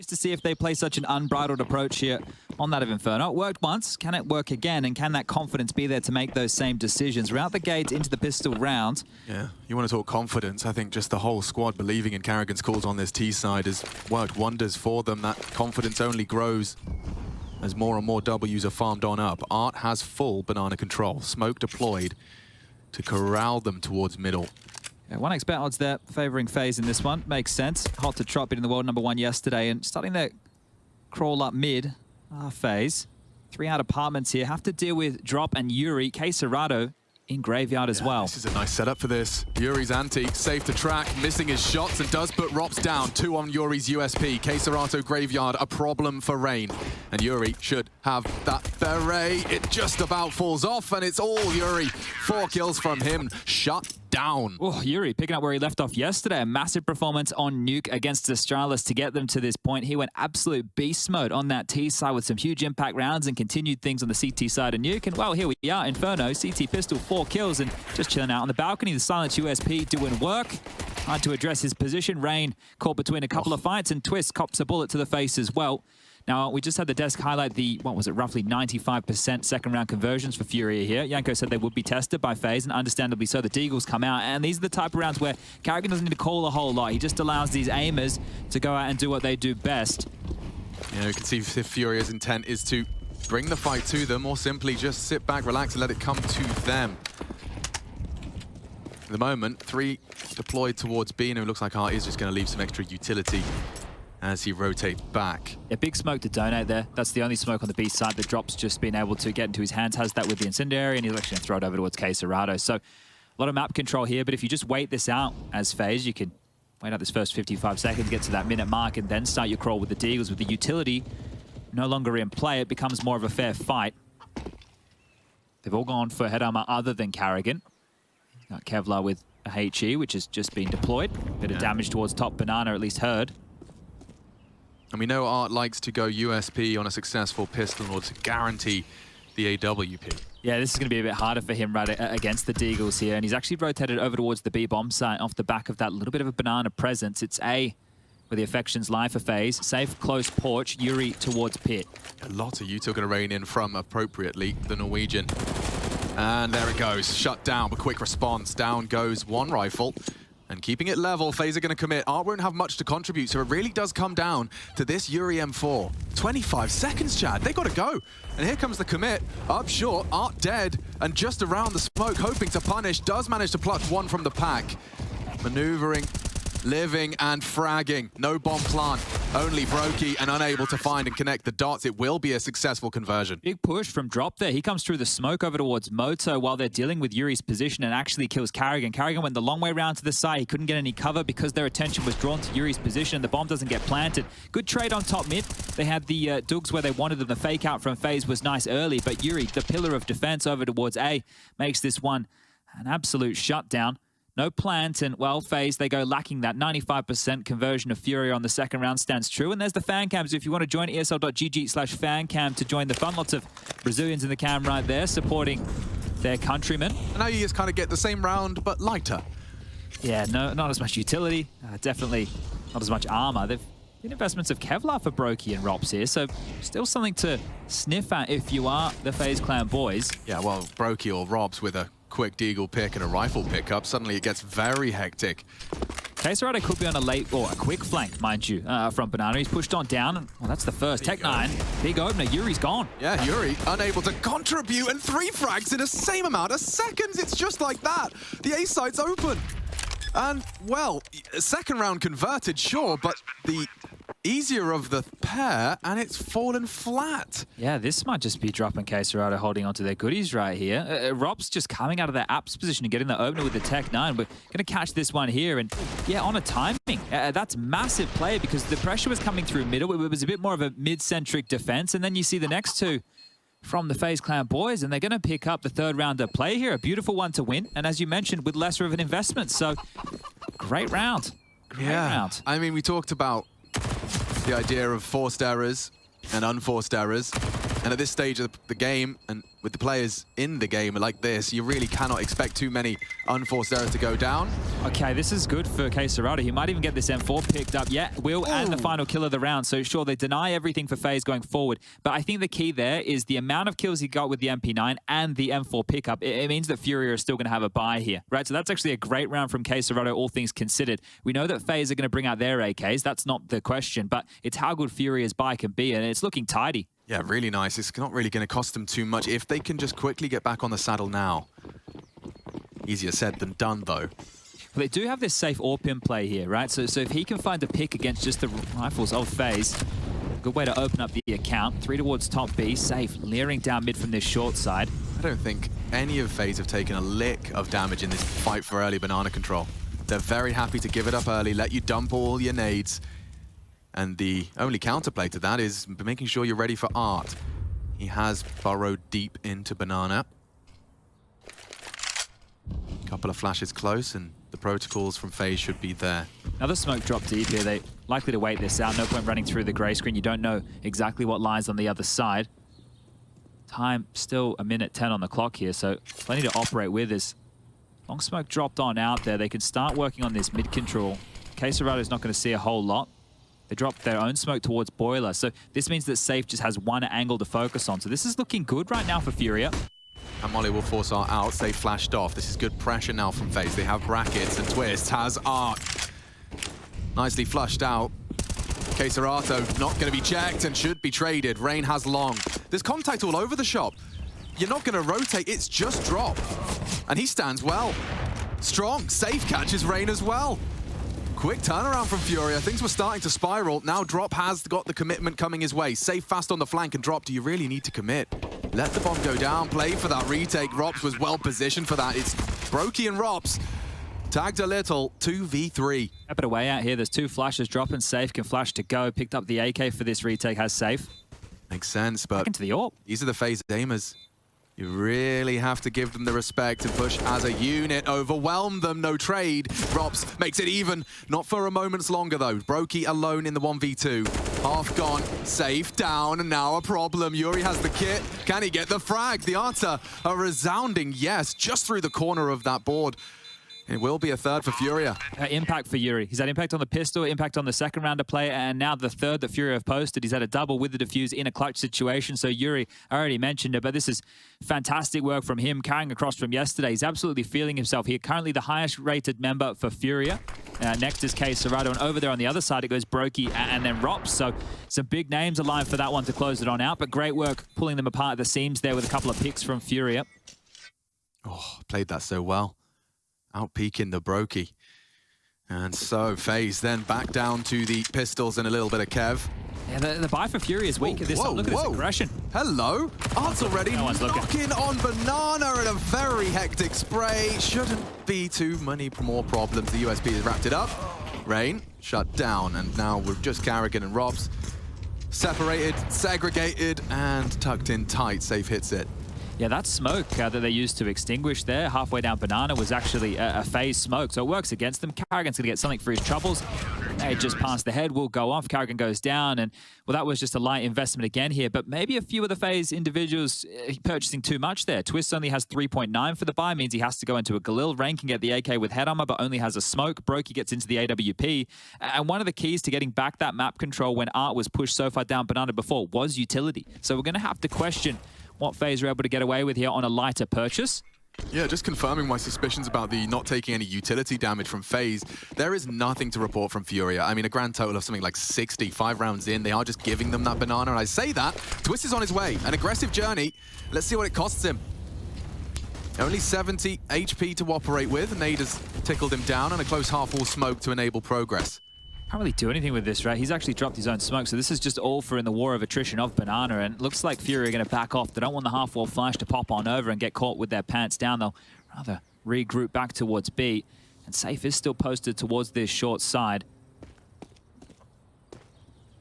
To see if they play such an unbridled approach here on that of Inferno. It worked once, can it work again? And can that confidence be there to make those same decisions? We're out the gate into the pistol round. Yeah, you want to talk confidence. I think just the whole squad believing in Carrigan's calls on this T side has worked wonders for them. That confidence only grows as more and more W's are farmed on up. Art has full banana control. Smoke deployed to corral them towards middle. Yeah, 1x bet odds there, favouring FaZe in this one. Makes sense. Hot to trot, beating the world #1 yesterday, and starting to crawl up mid. FaZe. 3 out apartments here. Have to deal with Drop and Yuri. K-Serato in graveyard as well. This is a nice setup for this. Yuri's anti, safe to track, missing his shots, and does put Rops down. 2 on Yuri's USP. K-Serato graveyard, a problem for Rain. And Yuri should have that beret. It just about falls off, and it's all Yuri. 4 kills from him. Shut down. Oh, Yuri picking up where he left off yesterday. A massive performance on Nuke against Astralis to get them to this point. He went absolute beast mode on that T side with some huge impact rounds and continued things on the CT side of Nuke. And well, here we are, Inferno, CT pistol, 4 kills and just chilling out on the balcony. The silent USP doing work. Hard to address his position. Rain caught between a couple of fights, and Twist cops a bullet to the face as well. Now, we just had the desk highlight the, what was it, roughly 95% second round conversions for FURIA here. Yanko said they would be tested by FaZe, and understandably so, the Deagles come out. And these are the type of rounds where Carrigan doesn't need to call a whole lot. He just allows these aimers to go out and do what they do best. You know, you can see if FURIA's intent is to bring the fight to them, or simply just sit back, relax, and let it come to them. At the moment, 3 deployed towards B, and it looks like Art is just going to leave some extra utility as he rotates back. A big smoke to donate there. That's the only smoke on the B side that Drop's just been able to get into his hands. Has that with the incendiary, and he's actually going to throw it over towards K-Serato. So a lot of map control here, but if you just wait this out as FaZe, you can wait out this first 55 seconds, get to that minute mark, and then start your crawl with the Deagles. With the utility no longer in play, it becomes more of a fair fight. They've all gone for head armor other than Carrigan. Got Kevlar with a HE, which has just been deployed. Bit of damage towards top banana, at least heard. And we know Art likes to go USP on a successful pistol in order to guarantee the AWP. Yeah, this is going to be a bit harder for him right against the Deagles here. And he's actually rotated over towards the B bomb site off the back of that little bit of a banana presence. It's A, where the affections lie for FaZe. Safe, close porch, Yuri towards pit. A lot of Utah going to rain in from, appropriately, the Norwegian. And there it goes, shut down, but quick response. Down goes 1 rifle. And keeping it level, FaZe are going to commit. Art won't have much to contribute, so it really does come down to this Yuri M4. 25 seconds, Chad. They got to go. And here comes the commit. Up short, Art dead, and just around the smoke, hoping to punish. Does manage to pluck 1 from the pack. Maneuvering, living, and fragging. No bomb plant. Only Brokey, and unable to find and connect the dots. It will be a successful conversion. Big push from Drop there. He comes through the smoke over towards Moto while they're dealing with Yuri's position, and actually kills Carrigan. Carrigan went the long way around to the side. He couldn't get any cover because their attention was drawn to Yuri's position, and the bomb doesn't get planted. Good trade on top mid. They had the Dougs where they wanted them. The fake out from FaZe was nice early, but Yuri, the pillar of defense over towards A, makes this one an absolute shutdown. No plant, and well, FaZe, they go lacking that 95% conversion of FURIA on the second round stands true. And there's the fan cams. If you want to join ESL.gg/fancam to join the fun, lots of Brazilians in the cam right there supporting their countrymen. And now you just kind of get the same round, but lighter. Yeah, no, not as much utility. Definitely not as much armor. They've been investments of Kevlar for Brokey and Rops here, so still something to sniff at if you are the FaZe clan boys. Yeah, well, Brokey or Robs with a quick deagle pick and a rifle pickup, suddenly it gets very hectic. K-Serato could be on a late, or a quick flank, mind you, from Banana. He's pushed on down, and well, that's the first. Tech9, big opener, Yuri's gone. Yeah, Yuri unable to contribute, and 3 frags in the same amount of seconds. It's just like that. The A site's open. And, well, second round converted, sure, but the easier of the pair, and it's fallen flat. Yeah, this might just be Drop and K-Serato holding onto their goodies right here. Rob's just coming out of their apps position and getting the opener with the Tech9. We're going to catch this one here, and yeah, on a timing. That's massive play because the pressure was coming through middle. It was a bit more of a mid-centric defense, and then you see the next 2 from the FaZe clan boys, and they're going to pick up the 3rd rounder play here. A beautiful one to win, and as you mentioned, with lesser of an investment. So, great round. Great round. I mean, we talked about the idea of forced errors and unforced errors. And at this stage of the game, and with the players in the game like this, you really cannot expect too many unforced errors to go down. Okay, this is good for CSGO. He might even get this M4 picked up. Yeah, Will and the final kill of the round. So sure, they deny everything for FaZe going forward. But I think the key there is the amount of kills he got with the MP9 and the M4 pickup. It means that FURIA is still going to have a buy here, right? So that's actually a great round from CSGO, all things considered. We know that FaZe are going to bring out their AKs. That's not the question. But it's how good FURIA's buy can be, and it's looking tidy. Yeah, really nice. It's not really going to cost them too much if they can just quickly get back on the saddle now. Easier said than done, though. Well, they do have this safe AWP play here, right? So if he can find a pick against just the rifles of FaZe, good way to open up the account. 3 towards top B, safe, leering down mid from this short side. I don't think any of FaZe have taken a lick of damage in this fight for early banana control. They're very happy to give it up early, let you dump all your nades. And the only counterplay to that is making sure you're ready for Art. He has burrowed deep into banana. Couple of flashes close, and the protocols from FaZe should be there. Another smoke drop deep here. They likely to wait this out. No point running through the grey screen. You don't know exactly what lies on the other side. Time still 1:10 on the clock here, so plenty to operate with. As long smoke dropped on out there, they can start working on this mid control. CSGO is not going to see a whole lot. They dropped their own smoke towards Boiler, so this means that Safe just has one angle to focus on. So this is looking good right now for FURIA. And Molly will force Art out. They flashed off. This is good pressure now from FaZe. They have brackets, and Twist has Art. Nicely flushed out. CSGO not going to be checked and should be traded. Rain has long. There's contact all over the shop. You're not going to rotate. It's just drop. And he stands well. Strong. Safe catches Rain as well. Quick turnaround from FURIA. Things were starting to spiral. Now Drop has got the commitment coming his way. Safe fast on the flank, and Drop, do you really need to commit? Let the bomb go down. Play for that retake. Rops was well positioned for that. It's Brokey and Rops. Tagged a little. 2v3. Step it away out here. There's 2 flashes. Drop and Safe can flash to go. Picked up the AK for this retake. Has Safe. Makes sense, but back into the AWP. These are the FaZe aimers. You really have to give them the respect and push as a unit. Overwhelm them, no trade. Rops makes it even. Not for a moment's longer, though. Brokey alone in the 1v2. Half gone, Safe down, and now a problem. Yuri has the kit. Can he get the frag? The answer, a resounding yes, just through the corner of that board. It will be a third for FURIA. Impact for Yuri. He's had impact on the pistol, impact on the second round of play, and now the third that FURIA have posted. He's had a double with the defuse in a clutch situation. So Yuri, I already mentioned it, but this is fantastic work from him, carrying across from yesterday. He's absolutely feeling himself here. Currently the highest rated member for FURIA. Next is CSGO, and over there on the other side it goes Brokey and then Rops. So some big names aligned for that one to close it on out, but great work pulling them apart at the seams there with a couple of picks from FURIA. Oh, played that so well. Out-peaking the Brokey. And so FaZe then back down to the pistols and a little bit of Kev. Yeah, the buy for FURIA is weak at this time. Look at this aggression. Hello. Art's already knocking on Banana in a very hectic spray. Shouldn't be too many more problems. The USP has wrapped it up. Rain shut down. And now we're just Carrigan and Robs. Separated, segregated, and tucked in tight. Safe hits it. Yeah, that smoke that they used to extinguish there halfway down Banana was actually a FaZe smoke, so it works against them. Carrigan's going to get something for his troubles. They just past the head, will go off. Carrigan goes down, and well, that was just a light investment again here, but maybe a few of the FaZe individuals purchasing too much there. Twist only has 3.9 for the buy, means he has to go into a Galil. Rain can get the AK with head armor, but only has a smoke. Brokey gets into the AWP, and one of the keys to getting back that map control when Art was pushed so far down Banana before was utility. So we're going to have to question what FaZe are able to get away with here on a lighter purchase. Yeah, just confirming my suspicions about the not taking any utility damage from FaZe. There is nothing to report from FURIA. I mean, a grand total of something like 65 rounds in. They are just giving them that banana, and I say that. Twist is on his way. An aggressive journey. Let's see what it costs him. Only 70 HP to operate with. Nade has tickled him down, and a close half-wall smoke to enable progress. Can't really do anything with this, right? He's actually dropped his own smoke, so this is just all for in the war of attrition of Banana, and it looks like FURIA are going to back off. They don't want the half-wall flash to pop on over and get caught with their pants down. They'll rather regroup back towards B, and Safe is still posted towards this short side.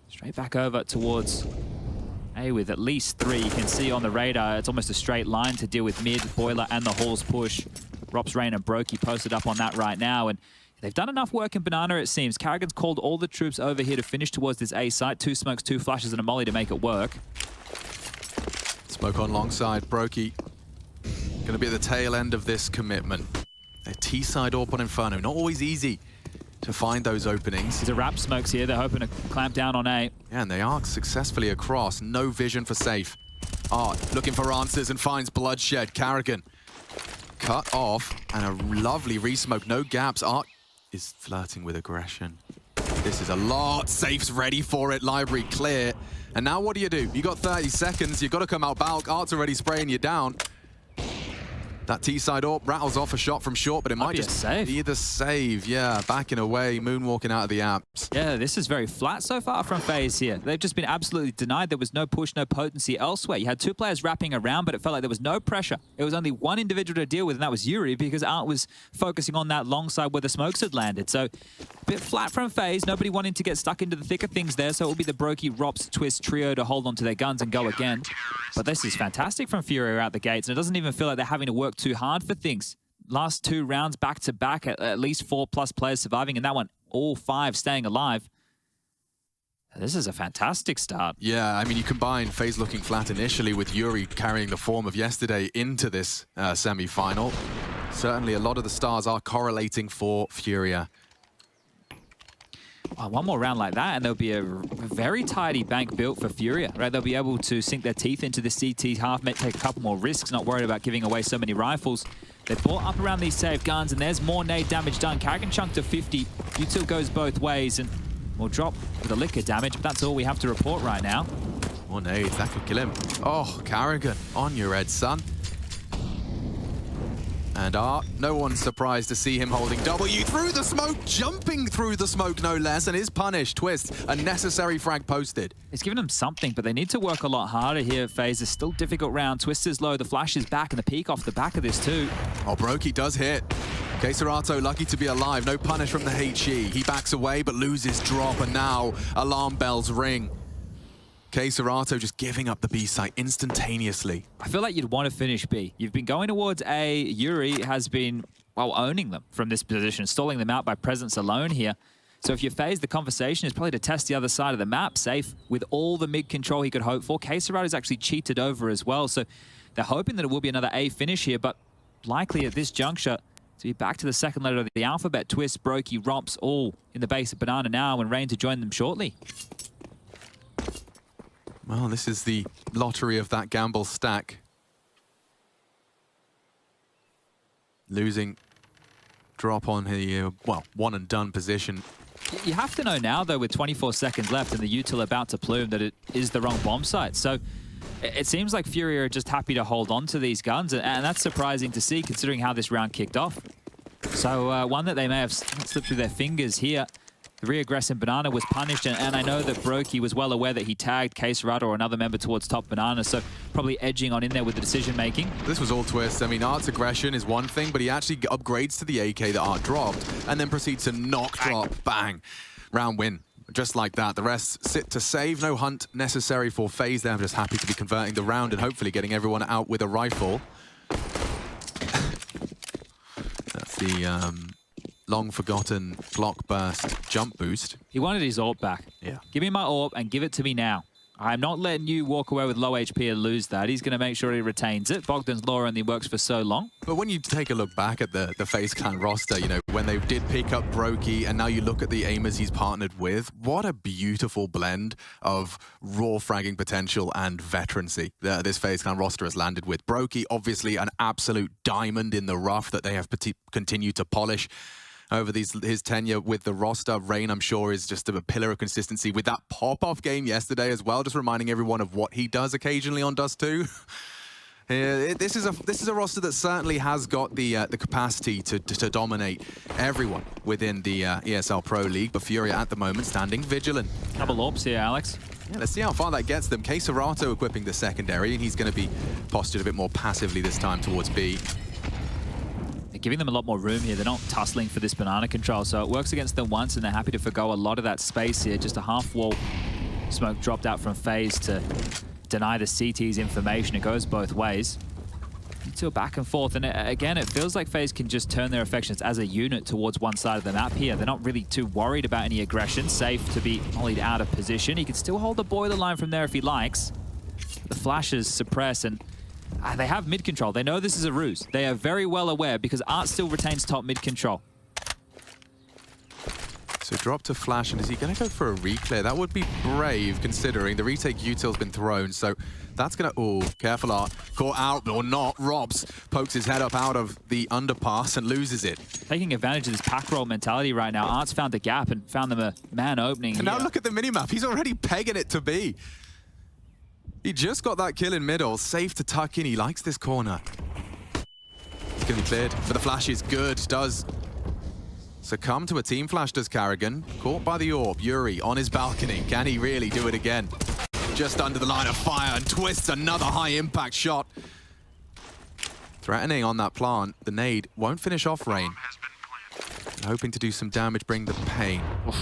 Straight back over towards A with at least 3. You can see on the radar, it's almost a straight line to deal with mid, Boiler, and the Halls push. Rops, Rain, and Brokey posted up on that right now, and they've done enough work in Banana, it seems. Carrigan's called all the troops over here to finish towards this A site. 2 smokes, 2 flashes, and a molly to make it work. Smoke on alongside Brokey. Going to be at the tail end of this commitment. A T-side AWP on Inferno. Not always easy to find those openings. There's a wrap smokes here. They're hoping to clamp down on A. Yeah, and they are successfully across. No vision for safe. Art looking for answers and finds Bloodshed. Carrigan cut off and a lovely resmoke. No gaps. Art is flirting with aggression. This is a lot. Safe's ready for it. Library clear. And now what do? You got 30 seconds. You've got to come out bulk. Art's already spraying you down. That T-side AWP rattles off a shot from short, but it might just be the save. Yeah, backing away, moonwalking out of the apps. Yeah, this is very flat so far from FaZe here. They've just been absolutely denied. There was no push, no potency elsewhere. You had two players wrapping around, but it felt like there was no pressure. It was only one individual to deal with, and that was Yuri, because Art was focusing on that long side where the smokes had landed. So a bit flat from FaZe. Nobody wanting to get stuck into the thick of things there, so it will be the Brokey, Rops, Twist trio to hold on to their guns and go again. But this is fantastic from FURIA out the gates, and it doesn't even feel like they're having to work too hard for things. Last two rounds back-to-back, at least 4+ players surviving, and that one, all 5 staying alive. This is a fantastic start. Yeah, I mean, you combine FaZe looking flat initially with Yuri carrying the form of yesterday into this semi-final. Certainly a lot of the stars are correlating for FURIA. One more round like that, and there'll be a very tidy bank built for FURIA, right? They'll be able to sink their teeth into the CT half, take a couple more risks, not worried about giving away so many rifles. They've bought up around these safe guns, and there's more nade damage done. Carrigan chunked to 50. Util goes both ways, and will drop with a liquor damage, but that's all we have to report right now. More nades, that could kill him. Oh, Carrigan, on your head, son. And Art, no one's surprised to see him holding W through the smoke, jumping through the smoke no less, and is punished. Twist, a necessary frag posted. It's given them something, but they need to work a lot harder here. FaZe is still difficult round. Twist is low, the flash is back, and the peek off the back of this too. Oh, Brokey does hit. Keserato lucky to be alive, no punish from the HE. He backs away, but loses drop, and now alarm bells ring. Keserato just giving up the B site instantaneously. I feel like you'd want to finish B. You've been going towards A. Yuri has been, well, owning them from this position, stalling them out by presence alone here. So if you FaZe, the conversation is probably to test the other side of the map. Safe with all the mid control he could hope for. Keserato's actually cheated over as well. So they're hoping that it will be another A finish here, but likely at this juncture to be back to the second letter of the alphabet. Twist, Brokey, Rops, all in the base of Banana now, and Rain to join them shortly. Well, this is the lottery of that gamble stack. Losing drop on the, well, one and done position. You have to know now, though, with 24 seconds left and the util about to plume, that it is the wrong bomb site. So it seems like FURIA are just happy to hold on to these guns, and that's surprising to see considering how this round kicked off. So one that they may have slipped through their fingers here. The re-aggressive Banana was punished, and I know that Brokey was well aware that he tagged Keserato or another member towards top Banana, so probably edging on in there with the decision-making. This was all Twist. I mean, Art's aggression is one thing, but he actually upgrades to the AK that Art dropped, and then proceeds to knock drop, bang, round win. Just like that. The rest sit to save. No hunt necessary for FaZe. They're just happy to be converting the round and hopefully getting everyone out with a rifle. That's the long-forgotten block burst jump boost. He wanted his AWP back. Yeah. Give me my AWP and give it to me now. I'm not letting you walk away with low HP and lose that. He's going to make sure he retains it. Bogdan's law only works for so long. But when you take a look back at the FaZe Clan roster, you know, when they did pick up Brokey and now you look at the aimers he's partnered with, what a beautiful blend of raw fragging potential and veterancy that this FaZe Clan roster has landed with. Brokey, obviously an absolute diamond in the rough that they have continued to polish over his tenure with the roster. Rain, I'm sure, is just a pillar of consistency with that pop-off game yesterday as well, just reminding everyone of what he does occasionally on Dust 2. This is a roster that certainly has got the capacity to dominate everyone within the ESL Pro League, but FURIA at the moment standing vigilant. Double AWPs here, Alex. Yeah, let's see how far that gets them. Keserato equipping the secondary, and he's going to be postured a bit more passively this time towards B. They're giving them a lot more room here. They're not tussling for this Banana control, so it works against them once, and they're happy to forgo a lot of that space here. Just a half-wall smoke dropped out from FaZe to deny the CT's information. It goes both ways. Until back and forth, and again, it feels like FaZe can just turn their affections as a unit towards one side of the map here. They're not really too worried about any aggression. Safe to be mollied out of position. He can still hold the boiler line from there if he likes. The flashes suppress, and they have mid control. They know this is a ruse. They are very well aware because Art still retains top mid control. So drop to flash, and is he going to go for a reclear? That would be brave, considering the retake util's been thrown. So that's going to... Oh, careful, Art. Caught out, or not. Robs pokes his head up out of the underpass and loses it. Taking advantage of this pack roll mentality right now. Art's found a gap and found them a man opening. And now look at the minimap. He's already pegging it to B. He just got that kill in middle. Safe to tuck in. He likes this corner. It's going to be cleared, but the flash is good. Does succumb to a team flash, does Carrigan. Caught by the orb. Yuri on his balcony. Can he really do it again? Just under the line of fire, and twists another high impact shot. Threatening on that plant. The nade won't finish off Rain. Hoping to do some damage, bring the pain. Oof.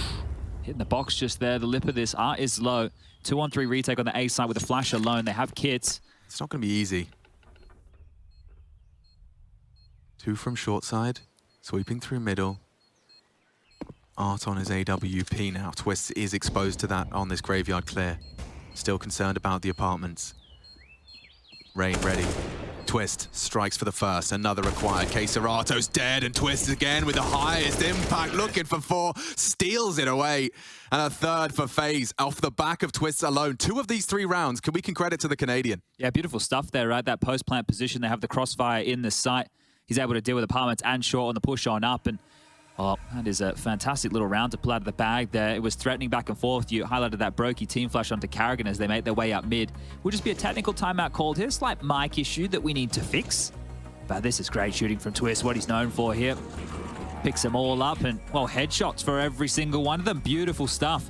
Hitting the box just there. The lip of this. Art is low. 2-on-3 retake on the A side with a flash alone. They have kits. It's not going to be easy. 2 from short side. Sweeping through middle. Art on his AWP now. Twist is exposed to that on this graveyard clear. Still concerned about the apartments. Rain ready. Twist strikes for the first. Another required. Caserato's dead, and Twist again with the highest impact. Looking for 4. Steals it away. And a third for FaZe off the back of Twist alone. 2 of these 3 rounds we can credit to the Canadian. Yeah, beautiful stuff there, right? That post-plant position. They have the crossfire in the site. He's able to deal with apartments and short on the push on up. And oh, that is a fantastic little round to pull out of the bag there. It was threatening back and forth. You highlighted that Brokey team flash onto Carrigan as they make their way up mid. Will just be a technical timeout called here. Slight mic issue that we need to fix. But this is great shooting from Twist, what he's known for here. Picks them all up, and, well, headshots for every single one of them. Beautiful stuff.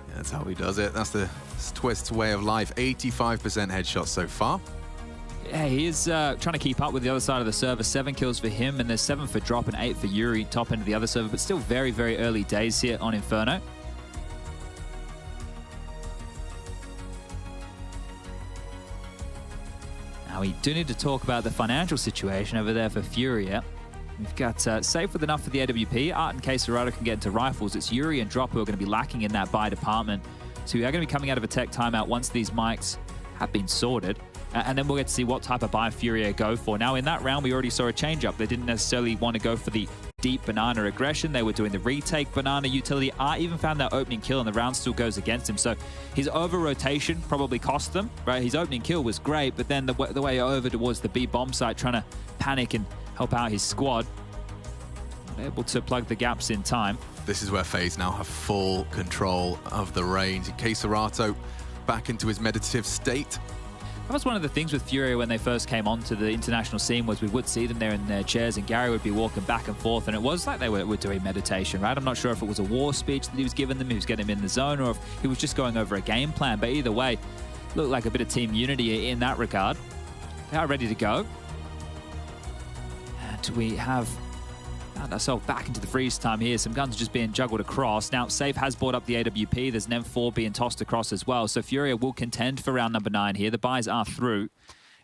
Yeah, that's how he does it. That's the Twist's way of life. 85% headshots so far. Yeah, he is trying to keep up with the other side of the server. 7 kills for him, and there's 7 for Drop and 8 for Yuri, top end of the other server, but still very, very early days here on Inferno. Now, we do need to talk about the financial situation over there for FURIA. We've got safe with enough for the AWP. Art and Caserado can get into rifles. It's Yuri and Drop who are going to be lacking in that buy department. So we are going to be coming out of a tech timeout once these mics have been sorted. And then we'll get to see what type of buy FURIA go for. Now, in that round, we already saw a change-up. They didn't necessarily want to go for the deep banana aggression. They were doing the retake banana utility. Art even found that opening kill, and the round still goes against him. So his over-rotation probably cost them, right? His opening kill was great, but then the way over towards the B bomb site, trying to panic and help out his squad, not able to plug the gaps in time. This is where FaZe now have full control of the range. Caserato back into his meditative state. That was one of the things with FURIA when they first came onto the international scene, was we would see them there in their chairs and Gary would be walking back and forth, and it was like they were doing meditation, right? I'm not sure if it was a war speech that he was giving them, he was getting them in the zone, or if he was just going over a game plan, but either way, looked like a bit of team unity in that regard. They are ready to go. And we have found ourselves back into the freeze time here. Some guns just being juggled across. Now, Safe has brought up the AWP. There's an M4 being tossed across as well. So FURIA will contend for round number 9 here. The buys are through.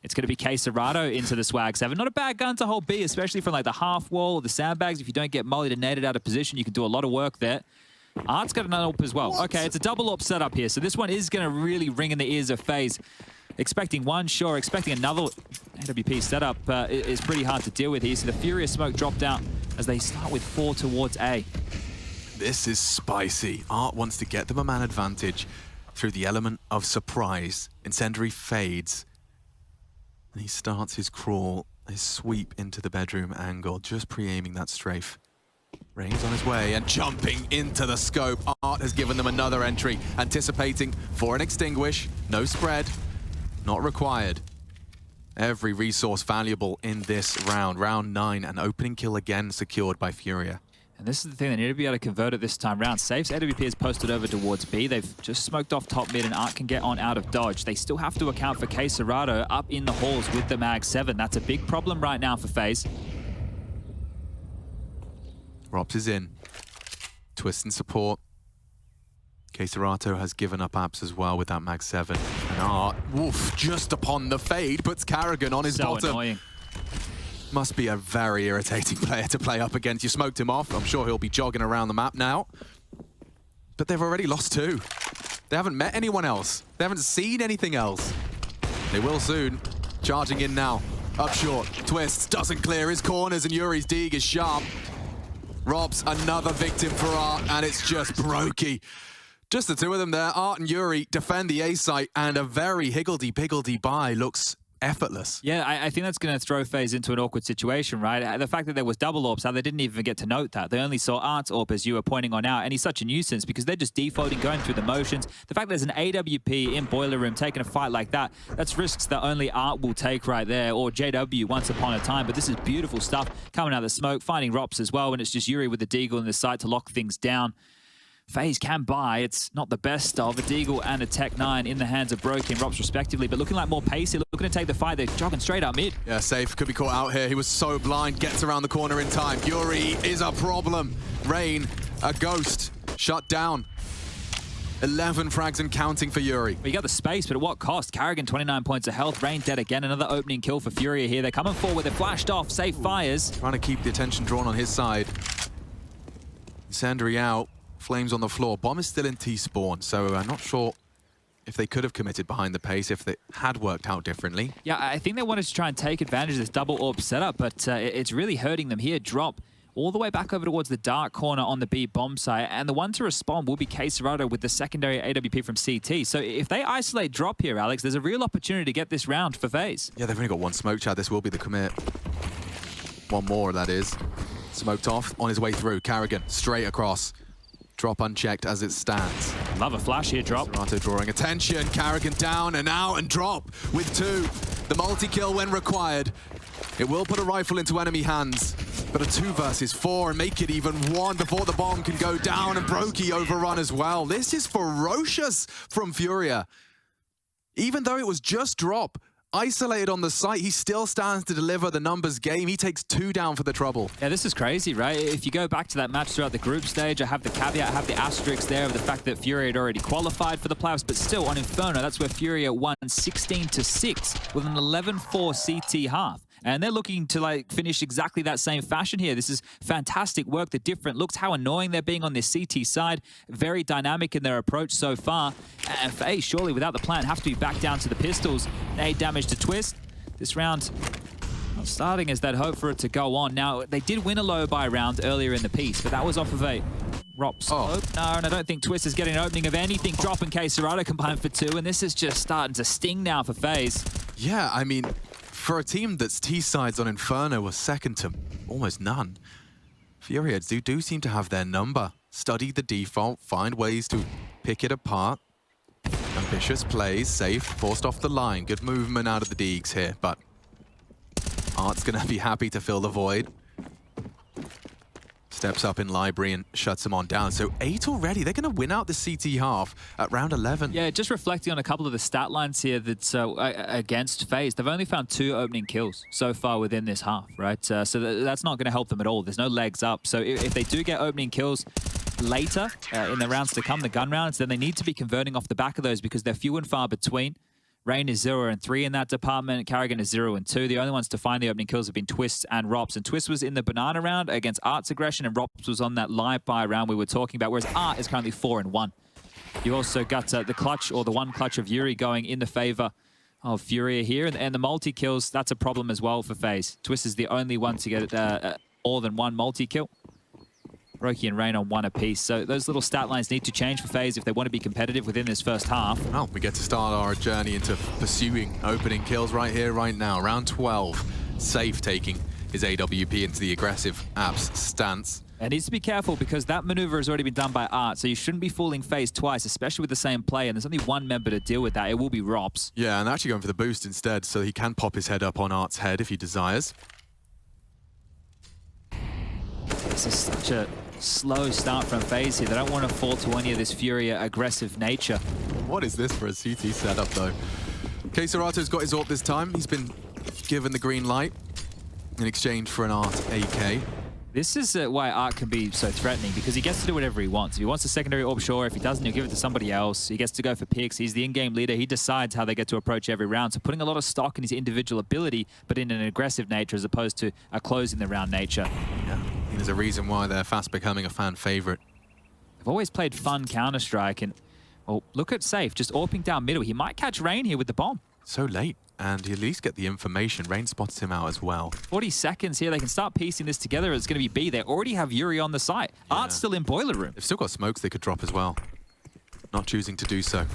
It's going to be Caserado into the Swag 7. Not a bad gun to hold B, especially from like the half wall or the sandbags. If you don't get mollied and naded out of position, you can do a lot of work there. Art's got an AWP as well. Okay, it's a double AWP setup here. So this one is going to really ring in the ears of FaZe. Expecting one, sure. Expecting another AWP setup is pretty hard to deal with here. So the FURIA smoke dropped out as they start with 4 towards A. This is spicy. Art wants to get them a man advantage through the element of surprise. Incendiary fades. And he starts his crawl, his sweep into the bedroom angle, just pre-aiming that strafe. Rain's on his way and jumping into the scope. Art has given them another entry, anticipating for an extinguish. No spread, not required. Every resource valuable in this round. Round 9, an opening kill again secured by FURIA. And this is the thing, they need to be able to convert it this time round. Safe's AWP is posted over towards B. They've just smoked off top mid, and Art can get on out of dodge. They still have to account for Caserado up in the halls with the Mag 7. That's a big problem right now for FaZe. Robs is in. Twist and support. Caserato has given up apps as well with that Mag 7. And Art, woof, just upon the fade, puts Carrigan on his bottom. Annoying. Must be a very irritating player to play up against. You smoked him off. I'm sure he'll be jogging around the map now. But they've already lost 2. They haven't met anyone else. They haven't seen anything else. They will soon. Charging in now. Up short. Twists. Doesn't clear his corners, and Yuri's dig is sharp. Robs, another victim for Art, and it's just Brokey. Just the two of them there. Art and Yuri defend the A site, and a very higgledy-piggledy buy looks effortless. Yeah, I think that's going to throw FaZe into an awkward situation, right? The fact that there was double AWPs, how they didn't even get to note that. They only saw Art's AWP, as you were pointing on out, and he's such a nuisance because they're just defaulting, going through the motions. The fact there's an AWP in Boiler Room taking a fight like that, that's risks that only Art will take right there, or JW once upon a time. But this is beautiful stuff coming out of the smoke, finding Rops as well, and it's just Yuri with the Deagle in the site to lock things down. FaZe can buy. It's not the best of a Deagle and a Tech 9 in the hands of Brokey and Rops respectively, but looking like more pacey, looking to take the fight. They're jogging straight up mid. Yeah, Safe could be caught out here. He was so blind, gets around the corner in time. Yuri is a problem. Rain, a ghost, shut down. 11 frags and counting for Yuri. Well, you got the space, but at what cost? Karrigan, 29 points of health. Rain dead again. Another opening kill for FURIA here. They're coming forward. They're flashed off. Safe fires. Trying to keep the attention drawn on his side. Sandry out. Flames on the floor. Bomb is still in T-spawn, so I'm not sure if they could have committed behind the pace if they had worked out differently. Yeah, I think they wanted to try and take advantage of this double AWP setup, but it's really hurting them here. Drop all the way back over towards the dark corner on the B bomb site, and the one to respond will be CSGO with the secondary AWP from CT. So if they isolate Drop here, Alex, there's a real opportunity to get this round for FaZe. Yeah, they've only got one smoke, Chad. This will be the commit. One more, that is. Smoked off on his way through. Karrigan straight across. Drop unchecked as it stands. Love a flash here, Drop. Serato drawing attention. Karrigan down and out, and Drop with 2. The multi-kill when required. It will put a rifle into enemy hands, but a 2 versus 4 and make it even 1 before the bomb can go down, and Brokey overrun as well. This is ferocious from FURIA. Even though it was just Drop, isolated on the site, he still stands to deliver the numbers game. He takes 2 down for the trouble. Yeah, this is crazy, right? If you go back to that match throughout the group stage, I have the caveat, I have the asterisk there of the fact that FURIA had already qualified for the playoffs, but still on Inferno, that's where FURIA won 16-6 with an 11-4 CT half. And they're looking to finish exactly that same fashion here. This is fantastic work. The different looks, how annoying they're being on this CT side. Very dynamic in their approach so far. And FaZe, surely without the plan, have to be back down to the pistols. 8 damage to Twist. This round not starting as they'd hope for it to go on. Now, they did win a low buy round earlier in the piece, but that was off of a Rops. Oh. No, and I don't think Twist is getting an opening of anything. Drop and CSGO combined for 2, and this is just starting to sting now for FaZe. Yeah, I mean, for a team that's T-sides on Inferno was second to almost none, FURIA do seem to have their number. Study the default, find ways to pick it apart. Ambitious plays, Safe, forced off the line. Good movement out of the Deegs here, but Art's gonna be happy to fill the void. Steps up in library and shuts him on down. So 8 already. They're going to win out the CT half at round 11. Yeah, just reflecting on a couple of the stat lines here that's against FaZe. They've only found 2 opening kills so far within this half, right? So that's not going to help them at all. There's no legs up. So if they do get opening kills later in the rounds to come, the gun rounds, then they need to be converting off the back of those because they're few and far between. Rain is 0 and 3 in that department. Karrigan is 0 and 2. The only ones to find the opening kills have been Twist and Rops. And Twist was in the banana round against Art's aggression, and Rops was on that live buy round we were talking about, whereas Art is currently 4 and 1. You also got the clutch, or the one clutch of Yuri going in the favor of FURIA here. And the multi-kills, that's a problem as well for FaZe. Twist is the only one to get more than 1 multi-kill. Brokey and Rain on 1 apiece. So those little stat lines need to change for FaZe if they want to be competitive within this first half. Well, we get to start our journey into pursuing opening kills right here, right now. Round 12, Safe taking his AWP into the aggressive apps stance. And needs to be careful because that maneuver has already been done by Art, so you shouldn't be fooling FaZe twice, especially with the same play, and there's only 1 member to deal with that. It will be Rops. Yeah, and actually going for the boost instead, so he can pop his head up on Art's head if he desires. This is such a slow start from FaZe here. They don't want to fall to any of this FURIA aggressive nature. What is this for a CT setup, though? CSGO's got his AWP this time. He's been given the green light in exchange for an Art AK. This is why Art can be so threatening, because he gets to do whatever he wants. If he wants a secondary AWP, sure. If he doesn't, he'll give it to somebody else. He gets to go for picks. He's the in-game leader. He decides how they get to approach every round. So putting a lot of stock in his individual ability, but in an aggressive nature as opposed to a closing the round nature. Yeah, there's a reason why they're fast becoming a fan favorite. They've always played fun Counter-Strike, and well, look at Safe, just AWPing down middle. He might catch Rain here with the bomb. So late, and he at least get the information. Rain spots him out as well. 40 seconds here. They can start piecing this together. It's going to be B. They already have Yuri on the site. Yeah. Art's still in boiler room. They've still got smokes they could drop as well. Not choosing to do so,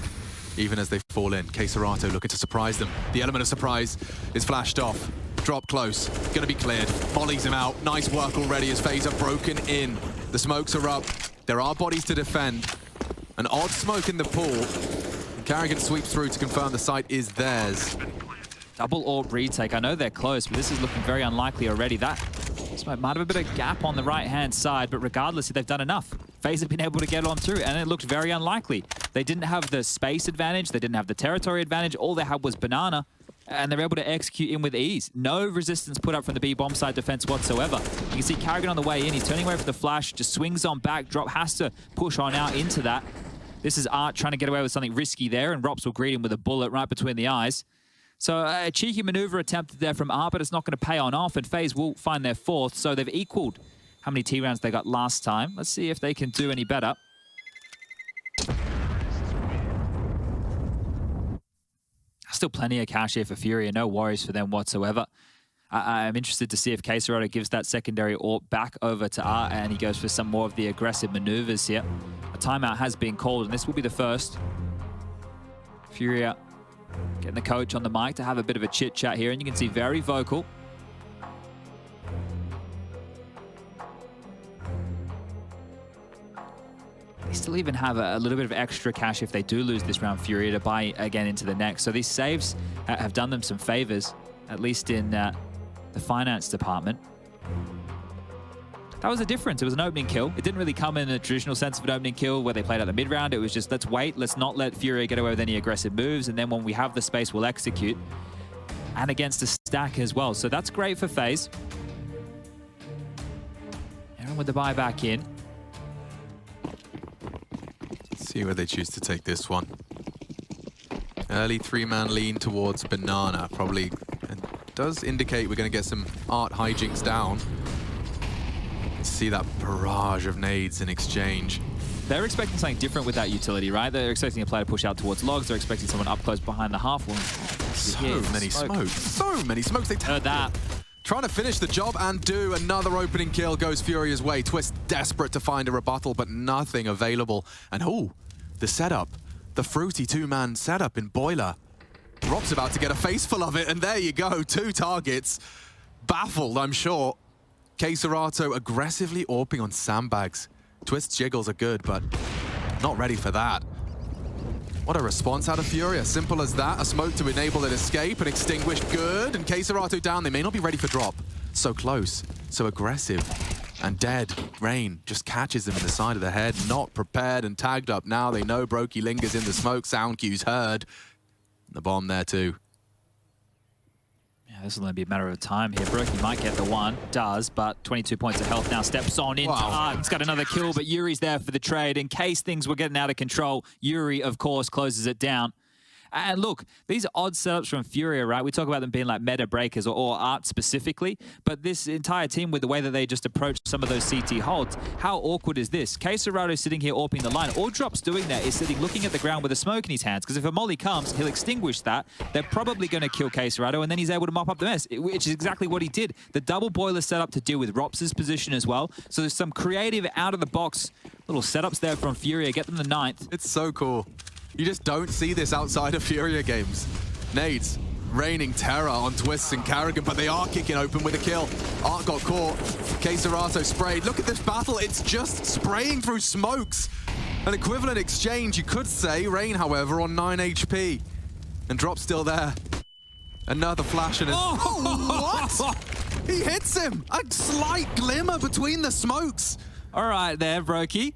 even as they fall in. CSGO looking to surprise them. The element of surprise is flashed off. Drop close, gonna be cleared. Volleys him out. Nice work already as FaZe are broken in. The smokes are up. There are bodies to defend. An odd smoke in the pool. Carrigan sweeps through to confirm the site is theirs. Double AWP retake. I know they're close, but this is looking very unlikely already. That smoke might have a bit of gap on the right-hand side, but regardless, they've done enough. FaZe have been able to get on through, and it looked very unlikely. They didn't have the space advantage. They didn't have the territory advantage. All they had was banana, and they're able to execute in with ease. No resistance put up from the B bomb side defense whatsoever. You can see Carrigan on the way in. He's turning away from the flash, just swings on back. Drop has to push on out into that. This is Art trying to get away with something risky there, and Rops will greet him with a bullet right between the eyes. So a cheeky maneuver attempted there from Art, but it's not going to pay on off, and FaZe will find their fourth. So they've equaled how many T rounds they got last time. Let's see if they can do any better. Still plenty of cash here for FURIA. No worries for them whatsoever. I'm interested to see if CSGO gives that secondary AWP back over to Art, and he goes for some more of the aggressive maneuvers here. A timeout has been called, and this will be the first. FURIA getting the coach on the mic to have a bit of a chit-chat here, and you can see very vocal. They still even have a little bit of extra cash if they do lose this round, FURIA, to buy again into the next. So these saves have done them some favors, at least in the finance department. That was a difference. It was an opening kill. It didn't really come in a traditional sense of an opening kill where they played at the mid-round. It was just, let's wait. Let's not let FURIA get away with any aggressive moves. And then when we have the space, we'll execute. And against a stack as well. So that's great for FaZe. Aaron with the buy back in. See where they choose to take this one. Early three-man lean towards banana, probably does indicate we're going to get some Art hijinks down. See that barrage of nades in exchange. They're expecting something different with that utility, right? They're expecting a player to push out towards logs. They're expecting someone up close behind the half wall. So many smokes. So many smokes. They heard that. Trying to finish the job and do another opening kill goes FURIA's way. Twist desperate to find a rebuttal, but nothing available. And the setup. The fruity two-man setup in Boiler. Rob's about to get a face full of it, and there you go. 2 targets. Baffled, I'm sure. CSGO aggressively AWPing on sandbags. Twist's jiggles are good, but not ready for that. What a response out of FURIA. Simple as that. A smoke to enable an escape and extinguish. Good. And CSGO down. They may not be ready for drop. So close. So aggressive. And dead. Rain just catches them in the side of the head. Not prepared and tagged up. Now they know Brokey lingers in the smoke. Sound cues heard. The bomb there too. Yeah, this will only be a matter of time here. Brokey might get the one. Does, but 22 points of health now. Steps on into Art. He's got another kill, but Yuri's there for the trade. In case things were getting out of control, Yuri, of course, closes it down. And look, these are odd setups from FURIA, right? We talk about them being like meta breakers or Art specifically, but this entire team with the way that they just approach some of those CT holds, how awkward is this? CSGO sitting here AWPing the line. All Drop's doing there is sitting looking at the ground with a smoke in his hands, because if a molly comes, he'll extinguish that. They're probably going to kill CSGO, and then he's able to mop up the mess, which is exactly what he did. The double boiler setup to deal with Rops' position as well. So there's some creative out-of-the-box little setups there from FURIA. Get them the 9th. It's so cool. You just don't see this outside of FURIA games. Nades raining terror on Twists and Carrigan, but they are kicking open with a kill. Art got caught. CSGO sprayed. Look at this battle. It's just spraying through smokes. An equivalent exchange, you could say. Rain, however, on 9 HP. And Drop's still there. Another flash and what? He hits him. A slight glimmer between the smokes. All right there, Brokey.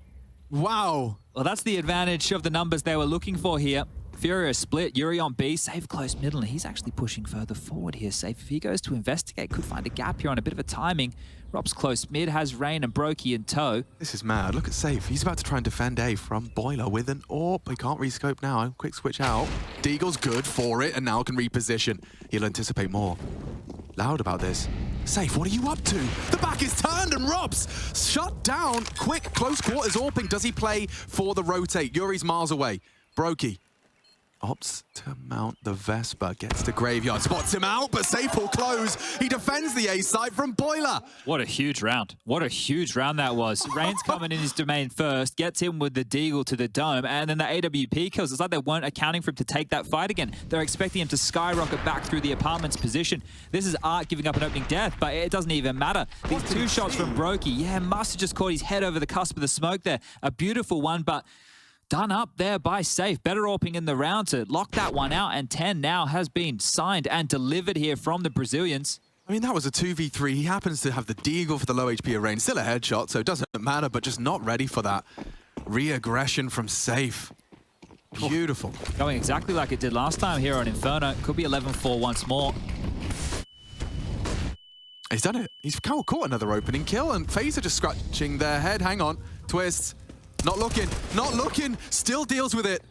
Wow. Well, that's the advantage of the numbers they were looking for here. FURIA split, Yuri on B, Safe close middle, and he's actually pushing further forward here. Safe, if he goes to investigate, could find a gap here on a bit of a timing. Rob's close mid, has Rain and Brokey in tow. This is mad. Look at Safe. He's about to try and defend A from Boiler with an AWP. He can't rescope now. Quick switch out. Deagle's good for it and now can reposition. He'll anticipate more. Loud about this. Safe, what are you up to? The back is turned and Rob's shut down. Quick, close quarters AWPing. Does he play for the rotate? Yuri's miles away. Brokey. opts to mount the Vesper, gets to Graveyard, spots him out, but safe will close. He defends the A site from Boiler. What a huge round. What a huge round that was. Rain's coming in his domain first, gets him with the Deagle to the dome, and then the AWP kills. It's like they weren't accounting for him to take that fight again. They're expecting him to skyrocket back through the apartment's position. This is Art giving up an opening death, but it doesn't even matter. These two shots from Brokey, yeah, must have just caught his head over the cusp of the smoke there. A beautiful one, but done up there by Safe. Better AWPing in the round to lock that one out, and 10 now has been signed and delivered here from the Brazilians. I mean, that was a 2v3. He happens to have the Deagle for the low HP range. Still a headshot, so it doesn't matter, but just not ready for that re-aggression from Safe. Beautiful. Going exactly like it did last time here on Inferno. Could be 11-4 once more. He's done it. He's caught another opening kill, and FaZe are just scratching their head. Hang on. Twists. Not looking. Not looking. Still deals with it.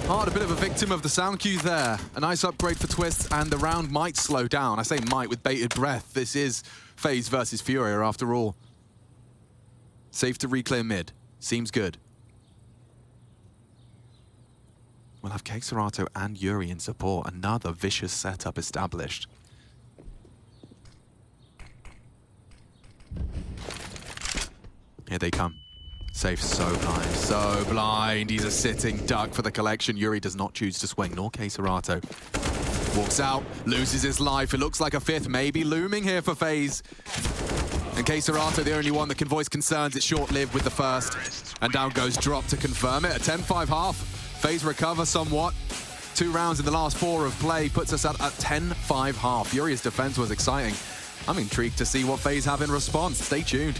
Hard, a bit of a victim of the sound cues there. A nice upgrade for Twists, and the round might slow down. I say might with bated breath. This is FaZe versus FURIA after all. Safe to re-clear mid. Seems good. We'll have Kexerato and Yuri in support. Another vicious setup established. Here they come. Safe, so blind. He's a sitting duck for the collection. Yuri does not choose to swing, nor Kexerato. Walks out, loses his life. It looks like a fifth maybe looming here for FaZe. And Kexerato, the only one that can voice concerns. It's short-lived with the first. And down goes Drop to confirm it. A 10-5 half. FaZe recover somewhat. 2 rounds in the last 4 of play puts us at a 10-5 half. Furia's defense was exciting. I'm intrigued to see what FaZe have in response. Stay tuned.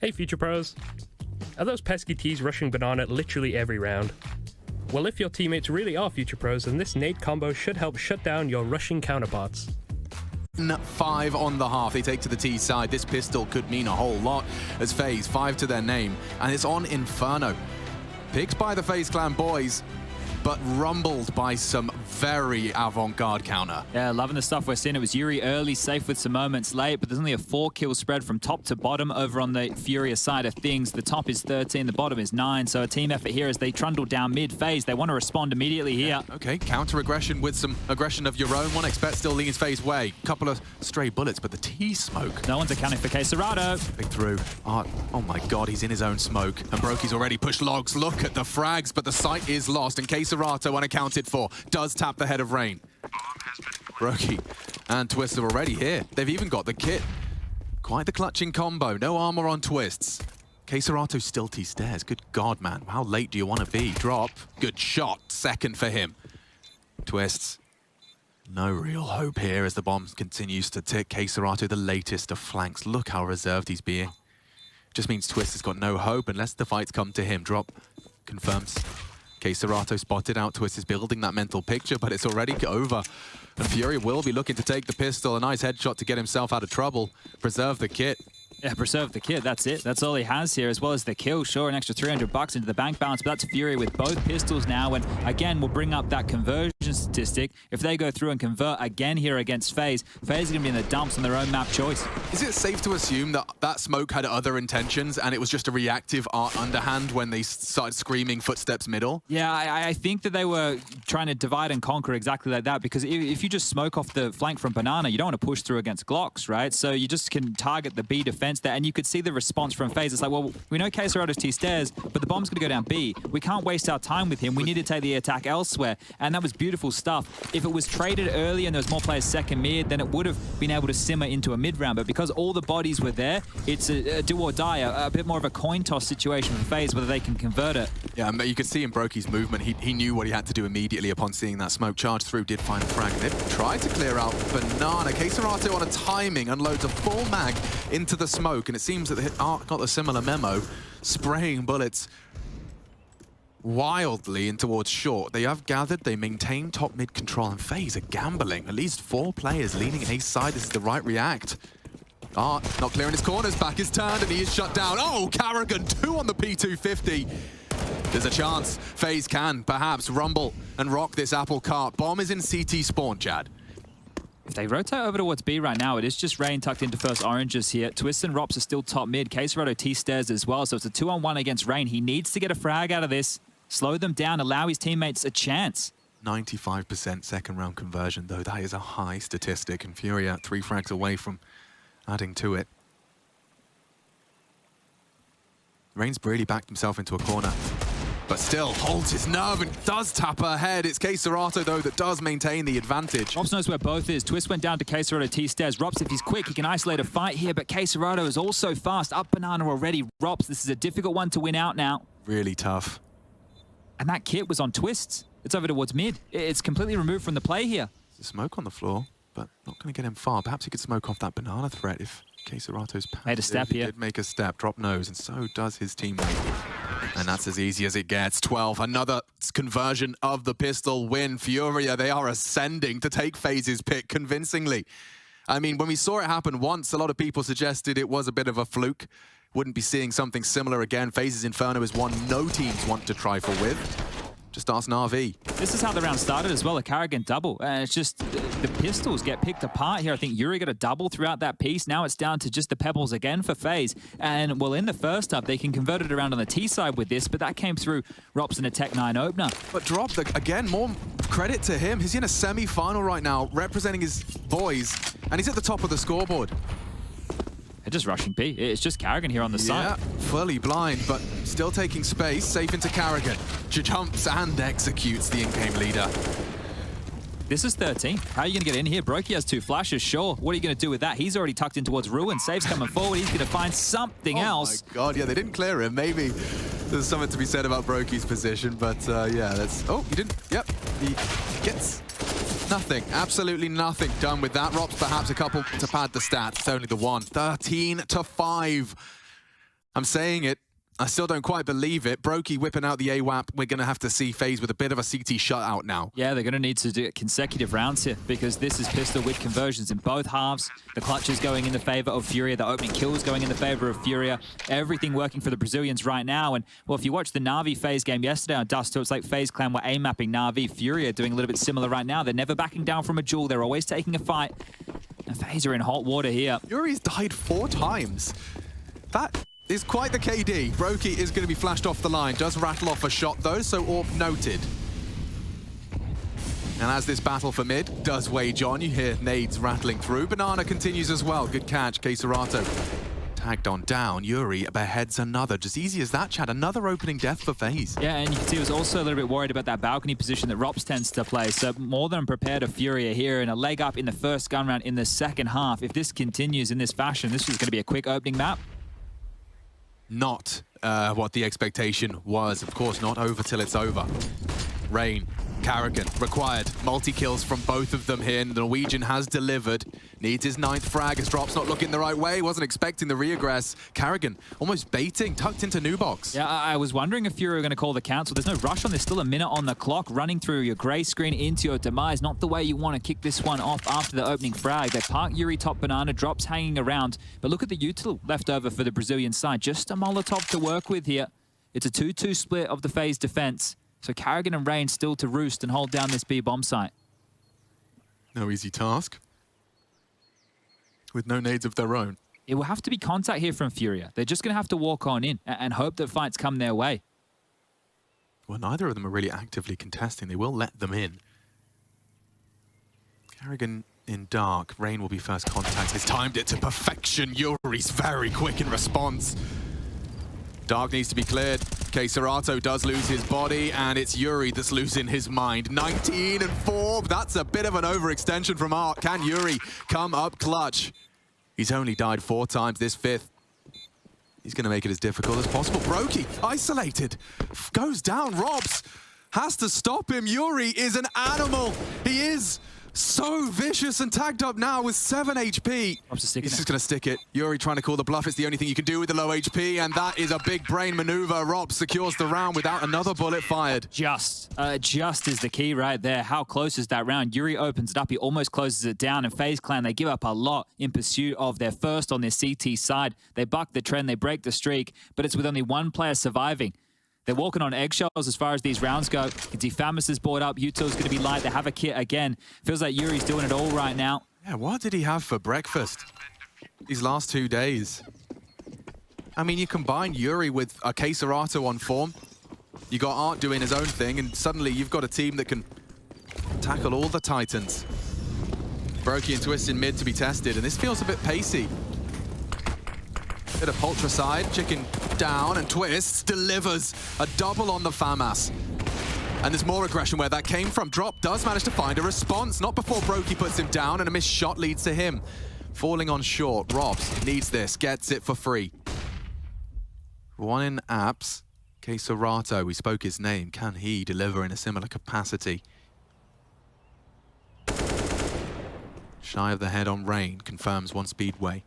Hey Future Pros, are those pesky T's rushing banana literally every round? Well, if your teammates really are Future Pros, then this nade combo should help shut down your rushing counterparts. 5 on the half. They take to the T side. This pistol could mean a whole lot as FaZe 5 to their name, and it's on Inferno. Picked by the FaZe clan boys, but rumbled by some very avant-garde counter. Yeah, loving the stuff we're seeing. It was Yuri early, Safe with some moments late, but there's only a 4-kill spread from top to bottom over on the FURIA side of things. The top is 13, the bottom is 9, so a team effort here as they trundle down mid-phase. They want to respond immediately here. Okay, counter-aggression with some aggression of your own. 1xBet still leans FaZe way. Couple of stray bullets, but the T-smoke. No one's accounting for Kexerato. Big through. Art, oh my god, he's in his own smoke. And Brokey's already pushed logs. Look at the frags, but the site is lost, and Kexerato unaccounted for. Does tap the head of Rain. Brokey and Twist are already here. They've even got the kit. Quite the clutching combo. No armor on Twists. Kexerato still T-stairs. Good god, man. How late do you want to be? Drop. Good shot. Second for him. Twists. No real hope here as the bomb continues to tick. Kexerato, the latest of flanks. Look how reserved he's being. Just means Twist has got no hope unless the fights come to him. Drop. Confirms. Kexerato spotted out. Twist is building that mental picture, but it's already over. And FURIA will be looking to take the pistol. A nice headshot to get himself out of trouble. Preserve the kit. Yeah, preserve the kid. That's it. That's all he has here, as well as the kill. Sure, an extra $300 into the bank balance, but that's FURIA with both pistols now. And again, we'll bring up that conversion statistic. If they go through and convert again here against FaZe, FaZe are going to be in the dumps on their own map choice. Is it safe to assume that that smoke had other intentions and it was just a reactive art underhand when they started screaming footsteps middle? Yeah, I think that they were trying to divide and conquer exactly like that, because if you just smoke off the flank from Banana, you don't want to push through against Glocks, right? So you just can target the B defense there, and you could see the response from FaZe. It's like, well, we know Keserato's T-stairs, but the bomb's going to go down B. We can't waste our time with him. We need to take the attack elsewhere, and that was beautiful. beautiful stuff. If it was traded early and there was more players second mid, then it would have been able to simmer into a mid round. But because all the bodies were there, it's a do or die, a bit more of a coin toss situation for FaZe, whether they can convert it. Yeah, you could see in Brokey's movement, he knew what he had to do immediately upon seeing that smoke charge through, did find a frag. They've tried to clear out Banana. CSGO on a timing unloads a full mag into the smoke, and it seems that Art got a similar memo, spraying bullets wildly in towards short. They have gathered, they maintain top mid control, and FaZe are gambling. At least 4 players leaning A side. This is the right react. Art not clearing his corners, back is turned, and he is shut down. Oh, Carrigan, 2 on the P250. There's a chance FaZe can perhaps rumble and rock this apple cart. Bomb is in CT spawn, Chad. If they rotate over towards B right now, it is just Rain tucked into first oranges here. Twist and Rops are still top mid. CSGO T-stairs as well, so it's a 2-on-1 against Rain. He needs to get a frag out of this. Slow them down, allow his teammates a chance. 95% second round conversion, though. That is a high statistic, and FURIA 3 frags away from adding to it. Rain's really backed himself into a corner, but still holds his nerve and does tap her head. It's CSGO, though, that does maintain the advantage. Rops knows where both is. Twist went down to CSGO T-stairs. Rops, if he's quick, he can isolate a fight here, but CSGO is also fast. Up Banana already. Rops, this is a difficult one to win out now. Really tough. And that kit was on Twists. It's over towards mid. It's completely removed from the play here. There's a smoke on the floor, but not going to get him far. Perhaps he could smoke off that Banana threat if CSGO's made a step here. He did make a step, drop nose, and so does his teammate. And that's as easy as it gets. 12, another conversion of the pistol win. FURIA, they are ascending to take FaZe's pick convincingly. I mean, when we saw it happen once, a lot of people suggested it was a bit of a fluke. Wouldn't be seeing something similar again. FaZe's Inferno is one no teams want to trifle with. Just ask Na'Vi. This is how the round started as well, a Carrigan double. And it's just the pistols get picked apart here. I think Yuri got a double throughout that piece. Now it's down to just the pebbles again for FaZe. And well, in the first half, they can convert it around on the T side with this, but that came through Rops and a Tech 9 opener. But Drop, again, more credit to him. He's in a semi-final right now, representing his boys, and he's at the top of the scoreboard. They're just rushing B. It's just Carrigan here on the side. Yeah, fully blind, but still taking space. Safe into Carrigan. Jumps and executes the in-game leader. This is 13. How are you going to get in here? Brokey has 2 flashes, sure. What are you going to do with that? He's already tucked in towards Ruin. Save's coming forward. He's going to find something else. Oh my God, yeah, they didn't clear him. Maybe there's something to be said about Brokey's position, but yeah, that's... Oh, he didn't... Yep, he gets... Nothing, absolutely nothing done with that. Rops perhaps a couple to pad the stats. It's only the one. 13-5. I'm saying it. I still don't quite believe it. Brokey whipping out the AWAP. We're going to have to see FaZe with a bit of a CT shutout now. Yeah, they're going to need to do consecutive rounds here because this is pistol with conversions in both halves. The clutch is going in the favor of FURIA. The opening kills going in the favor of FURIA. Everything working for the Brazilians right now. And, well, if you watched the Na'Vi FaZe game yesterday on Dust 2, it's like FaZe Clan were A-mapping Na'Vi. FURIA doing a little bit similar right now. They're never backing down from a duel. They're always taking a fight. And FaZe are in hot water here. Yuri's died 4 times. That is quite the KD. Brokey is going to be flashed off the line. Does rattle off a shot, though, so AWP noted. And as this battle for mid does wage on, you hear nades rattling through. Banana continues as well. Good catch, CSGO. Tagged on down. Yuri beheads another. Just easy as that, Chad. Another opening death for FaZe. Yeah, and you can see he was also a little bit worried about that balcony position that Rops tends to play. So more than prepared of FURIA here, and a leg up in the first gun round in the second half. If this continues in this fashion, this is going to be a quick opening map. Not what the expectation was. Of course, not over till it's over. Rain, Carrigan, required multi-kills from both of them here. The Norwegian has delivered. Needs his 9th frag as Drop's not looking the right way. Wasn't expecting the reaggress. Carrigan almost baiting, tucked into new box. Yeah, I was wondering if FURIA were going to call the cancel. There's no rush on. There's still a minute on the clock. Running through your grey screen into your demise. Not the way you want to kick this one off after the opening frag. They park Yuri top Banana. Drops hanging around. But look at the util left over for the Brazilian side. Just a Molotov to work with here. It's a 2-2 split of the FaZe defense. So Carrigan and Rain still to roost and hold down this B bomb site. No easy task. With no nades of their own. It will have to be contact here from FURIA. They're just going to have to walk on in and hope that fights come their way. Well, neither of them are really actively contesting. They will let them in. Carrigan in dark. Rain will be first contact. He's timed it to perfection. Yuri's very quick in response. Dark needs to be cleared. Serato does lose his body, and it's Yuri that's losing his mind. 19 and 4, that's a bit of an overextension from Art. Can Yuri come up clutch? He's only died 4 times this 5th. He's going to make it as difficult as possible. Brokey, isolated, goes down. Robs has to stop him. Yuri is an animal. He is so vicious and tagged up now with 7 HP. He's just going to stick it. Yuri trying to call the bluff. It's the only thing you can do with the low HP, and that is a big brain maneuver. Rob secures the round without another bullet fired. Just is the key right there. How close is that round? Yuri opens it up. He almost closes it down, and FaZe Clan, they give up a lot in pursuit of their first on their CT side. They buck the trend, they break the streak, but it's with only one player surviving. They're walking on eggshells as far as these rounds go. You can see Famus is brought up. Util's going to be light. They have a kit again. Feels like Yuri's doing it all right now. Yeah, what did he have for breakfast these last 2 days? I mean, you combine Yuri with a Serato on form. You got Art doing his own thing, and suddenly you've got a team that can tackle all the Titans. Brokey and Twist in mid to be tested, and this feels a bit pacey. Bit of Poltra side, chicken down, and Twist delivers a double on the FAMAS. And there's more aggression where that came from. Drop does manage to find a response, not before Brokey puts him down, and a missed shot leads to him. Falling on short, Robs needs this, gets it for free. 1 in apps, Serato, we spoke his name. Can he deliver in a similar capacity? Shy of the head on Rain, confirms 1 Speedway.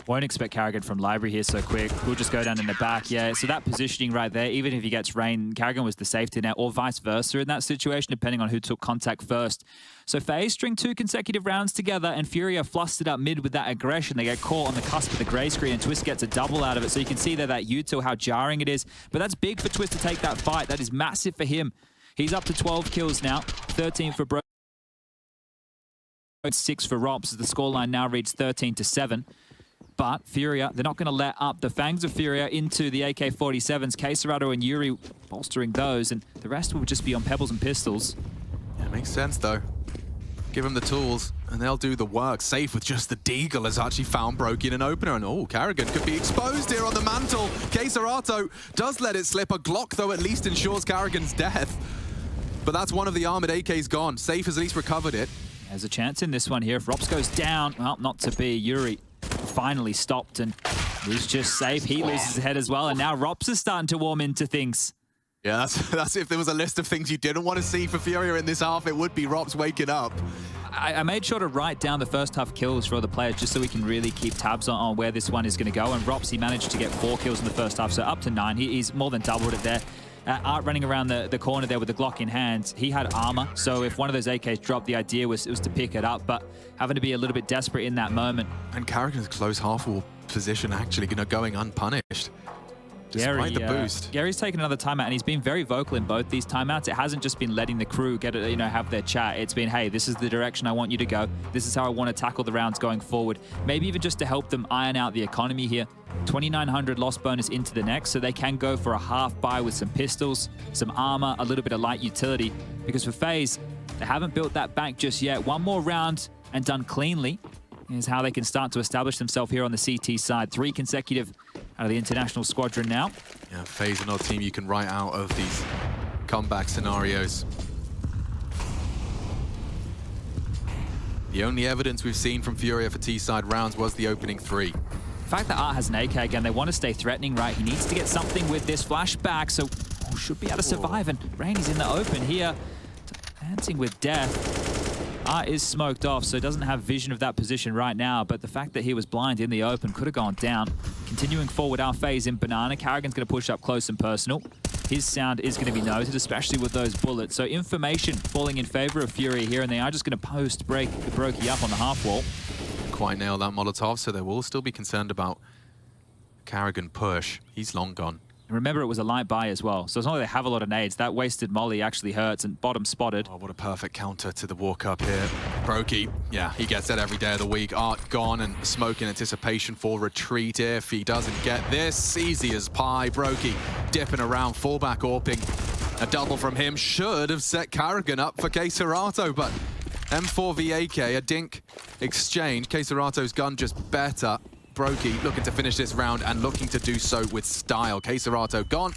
Won't expect Carrigan from Library here so quick. We'll just go down in the back. Yeah, so that positioning right there, even if he gets Rain, Carrigan was the safety net, or vice versa in that situation, depending on who took contact first. So FaZe string 2 consecutive rounds together, and FURIA flustered up mid with that aggression. They get caught on the cusp of the grey screen, and Twist gets a double out of it. So you can see there that Util, how jarring it is. But that's big for Twist to take that fight. That is massive for him. He's up to 12 kills now, 13 for Bro. 6 for Robs, as the scoreline now reads 13-7. But FURIA, they're not going to let up. The fangs of FURIA into the AK-47s. Serato and Yuri bolstering those, and the rest will just be on pebbles and pistols. Yeah, makes sense, though. Give them the tools, and they'll do the work. Safe with just the Deagle has actually found Brokey in an opener, and oh, Carrigan could be exposed here on the mantle. Serato does let it slip. A Glock, though, at least ensures Carrigan's death. But that's one of the armored AKs gone. Safe has at least recovered it. There's a chance in this one here. If Robs goes down, well, not to be. Yuri finally stopped, and he's just safe. He loses his head as well, and now Robs is starting to warm into things. Yeah, that's if there was a list of things you didn't want to see for FURIA in this half, it would be Robs waking up. I made sure to write down the first half kills for all the players just so we can really keep tabs on where this one is going to go. And Robs, he managed to get 4 kills in the first half, so up to 9. He's more than doubled it there. Art running around the corner there with the Glock in hand. He had armor, so if one of those AKs dropped, the idea was to pick it up, but having to be a little bit desperate in that moment. And Carrigan's close half-wall position actually going unpunished. Despite the boost. Gary's taken another timeout, and he's been very vocal in both these timeouts. It hasn't just been letting the crew get it, have their chat. It's been, hey, this is the direction I want you to go. This is how I want to tackle the rounds going forward. Maybe even just to help them iron out the economy here. 2,900 loss bonus into the next, so they can go for a half buy with some pistols, some armor, a little bit of light utility. Because for FaZe, they haven't built that back just yet. One more round and done cleanly is how they can start to establish themselves here on the CT side. 3 consecutive out of the international squadron now. Yeah, FaZe, another team you can write out of these comeback scenarios. The only evidence we've seen from FURIA for T-side rounds was the opening 3. The fact that Art has an AK again, they want to stay threatening, right? He needs to get something with this flashback, so should be able to survive. And Rain is in the open here, dancing with death. Art is smoked off, so doesn't have vision of that position right now, but the fact that he was blind in the open could have gone down. Continuing forward, our FaZe in Banana. Carrigan's going to push up close and personal. His sound is going to be noted, especially with those bullets. So information falling in favor of FURIA here, and they are just going to post-break the Brokey up on the half wall. Quite nailed that Molotov, so they will still be concerned about Carrigan push. He's long gone. And remember, it was a light buy as well, so as long as they have a lot of nades, that wasted molly actually hurts, and bottom spotted. Oh, what a perfect counter to the walk up here. Brokey, yeah, he gets that every day of the week. Art gone, and smoke in anticipation for retreat if he doesn't get this. Easy as pie. Brokey dipping around, fallback AWPing. A double from him should have set Carrigan up for Serato, but M4 VAK, a dink exchange. Serato's gun just better. Brokey looking to finish this round and looking to do so with style. Serato gone.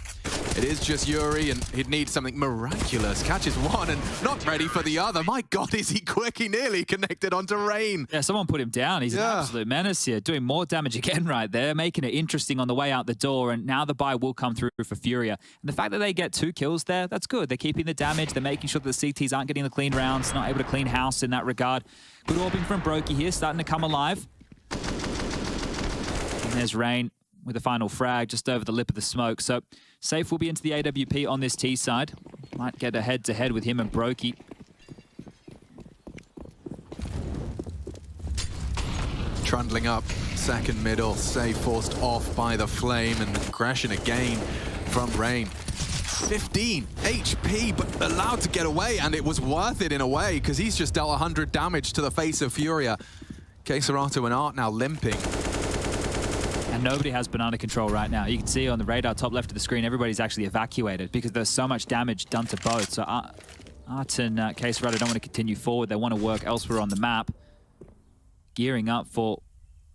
It is just Yuri, and he'd need something miraculous. Catches one and not ready for the other. My God, is he quick? He nearly connected onto Rain. Yeah, someone put him down. He's an absolute menace here, doing more damage again right there, making it interesting on the way out the door, and now the buy will come through for FURIA. And the fact that they get 2 kills there, that's good. They're keeping the damage. They're making sure that the CTs aren't getting the clean rounds, not able to clean house in that regard. Good orbing from Brokey here, starting to come alive. And there's Rain with the final frag just over the lip of the smoke. So Safe will be into the AWP on this T side. Might get a head-to-head with him and Brokey. Trundling up, second middle, Safe forced off by the flame, and aggression again from Rain. 15 HP, but allowed to get away, and it was worth it in a way, because he's just dealt 100 damage to the face of FURIA. Keserato and Art now limping. And nobody has banana control right now. You can see on the radar top left of the screen, everybody's actually evacuated because there's so much damage done to both. So Art and Keserato don't want to continue forward. They want to work elsewhere on the map. Gearing up for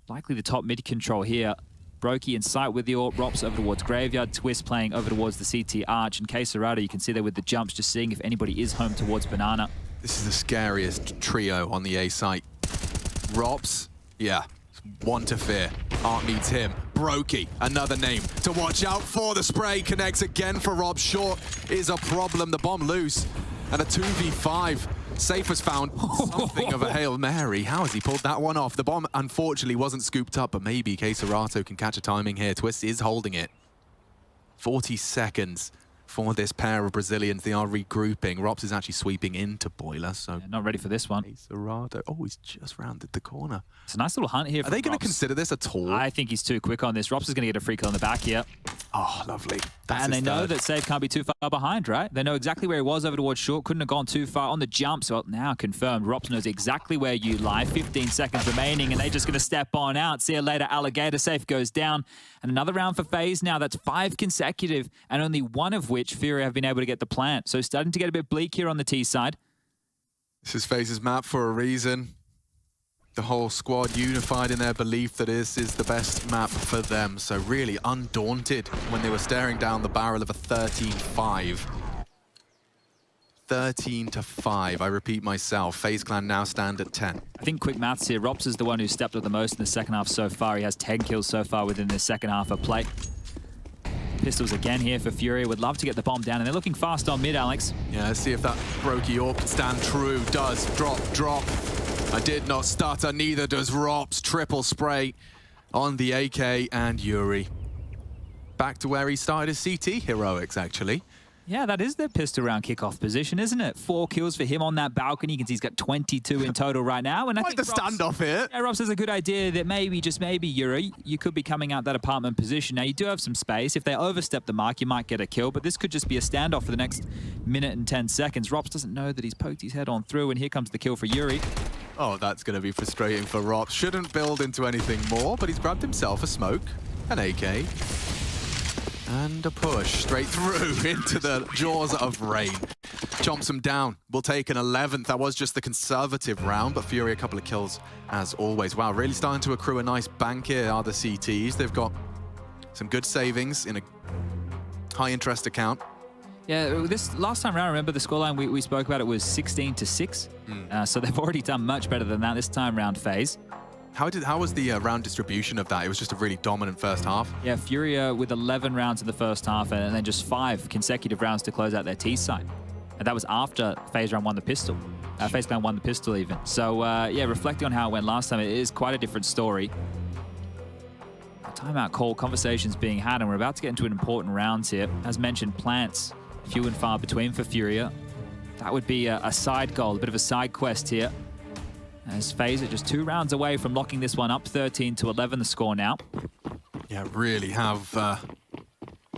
likely the top mid control here. Brokey in sight with the AWP, Rops over towards Graveyard, Twist playing over towards the CT Arch, and Keserato, you can see there with the jumps, just seeing if anybody is home towards banana. This is the scariest trio on the A site. Rops, yeah, one to fear. Art meets him. Brokey, another name to watch out for. The spray connects again for Rob. Short is a problem. The bomb loose. And a 2v5. Safe has found something of a Hail Mary. How has he pulled that one off? The bomb, unfortunately, wasn't scooped up, but maybe Keserato can catch a timing here. Twist is holding it. 40 seconds for this pair of Brazilians. They are regrouping. Rops is actually sweeping into Boiler, so... Yeah, not ready for this one. Keserato. Oh, he's just rounded the corner. It's a nice little hunt here. Are they going to consider this at all? I think he's too quick on this. Rops is going to get a free kill in the back here. Oh, lovely. That's and they know third. that Safe can't be too far behind, right? They know exactly where he was over towards short. Couldn't have gone too far on the jump. So now confirmed. Rops knows exactly where you lie. 15 seconds remaining, and they're just going to step on out. See you later, Alligator. Safe goes down. And another round for FaZe now. That's 5 consecutive, and only one of which FURIA have been able to get the plant. So starting to get a bit bleak here on the T side. This is FaZe's map for a reason. The whole squad unified in their belief that this is the best map for them. So really undaunted when they were staring down the barrel of a 13-5. 13-5, I repeat myself. FaZe Clan now stand at 10. I think quick maths here. Rops is the one who's stepped up the most in the second half so far. He has 10 kills so far within the second half of play. Pistols again here for FURIA. Would love to get the bomb down, and they're looking fast on mid, Alex. Yeah, let's see if that Brokey AWP can stand true. Does. Drop. I did not stutter, neither does Rops. Triple spray on the AK and Yuri. Back to where he started his CT heroics, actually. Yeah, that is their pistol round kickoff position, isn't it? 4 kills for him on that balcony. You can see he's got 22 in total right now. And I think the standoff here. Yeah, Rops has a good idea that maybe, just maybe, Yuri, you could be coming out that apartment position. Now, you do have some space. If they overstep the mark, you might get a kill, but this could just be a standoff for the next minute and 10 seconds. Rops doesn't know that he's poked his head on through, and here comes the kill for Yuri. Oh, that's going to be frustrating for Rops. Shouldn't build into anything more, but he's grabbed himself a smoke, an AK. And a push straight through into the jaws of Rain. Chomps him down. We'll take an 11th. That was just the conservative round, but FURIA a couple of kills as always. Wow, really starting to accrue a nice bank here are the CTs. They've got some good savings in a high interest account. Yeah, this last time around, remember the scoreline we spoke about, it was 16-6. So they've already done much better than that this time round, FaZe. How was the round distribution of that? It was just a really dominant first half. Yeah, FURIA with 11 rounds in the first half, and then just 5 consecutive rounds to close out their T side. And that was after FaZe Round won the pistol. FaZe Clan won the pistol even. So yeah, reflecting on how it went last time, it is quite a different story. Timeout call, conversations being had, and we're about to get into an important round here. As mentioned, plants few and far between for FURIA. That would be a side goal, a bit of a side quest here. As FaZe are just 2 rounds away from locking this one up, 13-11 the score now. Yeah, really have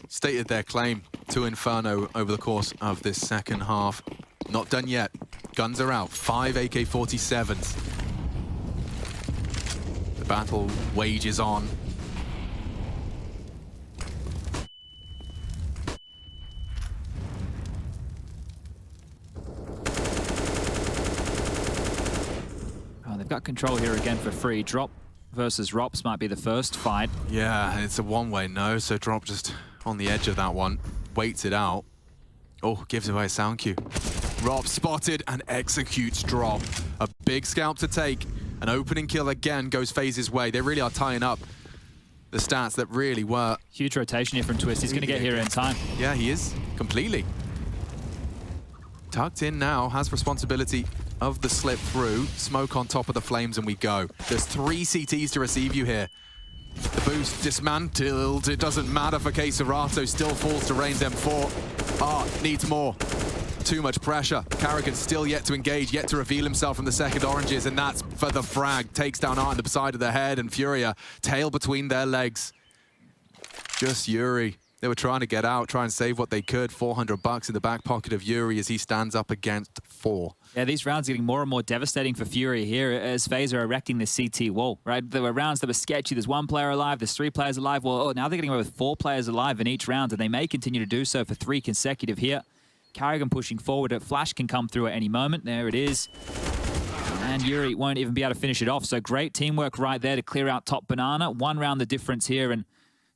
stated their claim to Inferno over the course of this second half. Not done yet. Guns are out. 5 AK-47s. The battle wages on. They've got control here again for free. Drop versus Rops might be the first fight. Yeah, it's a one-way no, so Drop just on the edge of that one. waits it out. Oh, gives away a sound cue. Rob spotted and executes drop. A big scalp to take. An opening kill again goes FaZe's way. They really are tying up the stats that really were. Huge rotation here from Twist. He's going to get here in time. Yeah, he is. Completely. Tucked in now, has responsibility of the slip through. Smoke on top of the flames and we go. There's 3 CTs to receive you here. The boost dismantled. It doesn't matter for Serato. Still falls to Rain's M4. Art needs more. Too much pressure. Carrigan still yet to engage, yet to reveal himself from the second oranges, and that's for the frag. Takes down Art on the side of the head, and FURIA tail between their legs. Just Yuri. They were trying to get out, try and save what they could. $400 in the back pocket of Yuri as he stands up against 4. Yeah, these rounds are getting more and more devastating for FURIA here as FaZe are erecting this CT wall, right? There were rounds that were sketchy. There's 1 player alive, there's 3 players alive. Well, now they're getting away with 4 players alive in each round, and they may continue to do so for 3 consecutive here. Carrigan pushing forward. A flash can come through at any moment. There it is. And Yuri won't even be able to finish it off. So great teamwork right there to clear out top banana. 1 round the difference here. And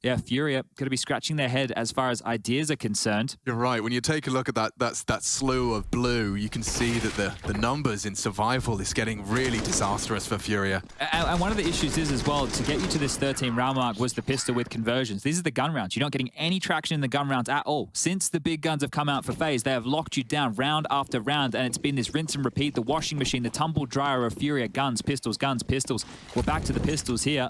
yeah, FURIA going to be scratching their head as far as ideas are concerned. You're right. When you take a look at that slew of blue, you can see that the numbers in survival is getting really disastrous for FURIA. And one of the issues is as well, to get you to this 13 round mark was the pistol with conversions. These are the gun rounds. You're not getting any traction in the gun rounds at all. Since the big guns have come out for FaZe, they have locked you down round after round, and it's been this rinse and repeat, the washing machine, the tumble dryer of FURIA. Guns, pistols, guns, pistols. We're back to the pistols here.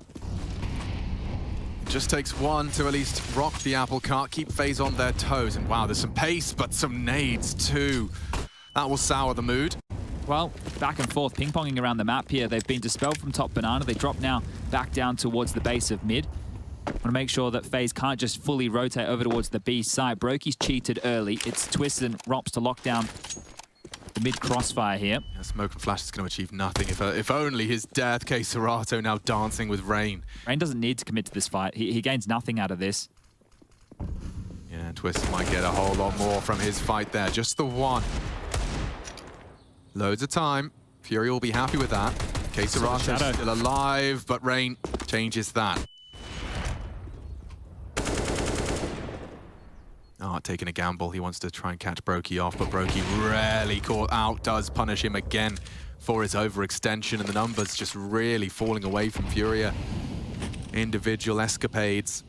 Just takes 1 to at least rock the apple cart, keep FaZe on their toes. And wow, there's some pace, but some nades too. That will sour the mood. Well, back and forth, ping-ponging around the map here. They've been dispelled from top banana. They drop now back down towards the base of mid. I want to make sure that FaZe can't just fully rotate over towards the B side. Brokey's cheated early. It's Twist and Rops to lock down the mid crossfire here. Yeah, smoke and flash is going to achieve nothing. If only his death. Serato now dancing with Rain. Rain doesn't need to commit to this fight. He gains nothing out of this. Yeah, Twist might get a whole lot more from his fight there. Just the 1. Loads of time. FURIA will be happy with that. Serato still alive, but Rain changes that. Art taking a gamble. He wants to try and catch Brokey off, but Brokey rarely caught out. Does punish him again for his overextension, and the numbers just really falling away from FURIA. Individual escapades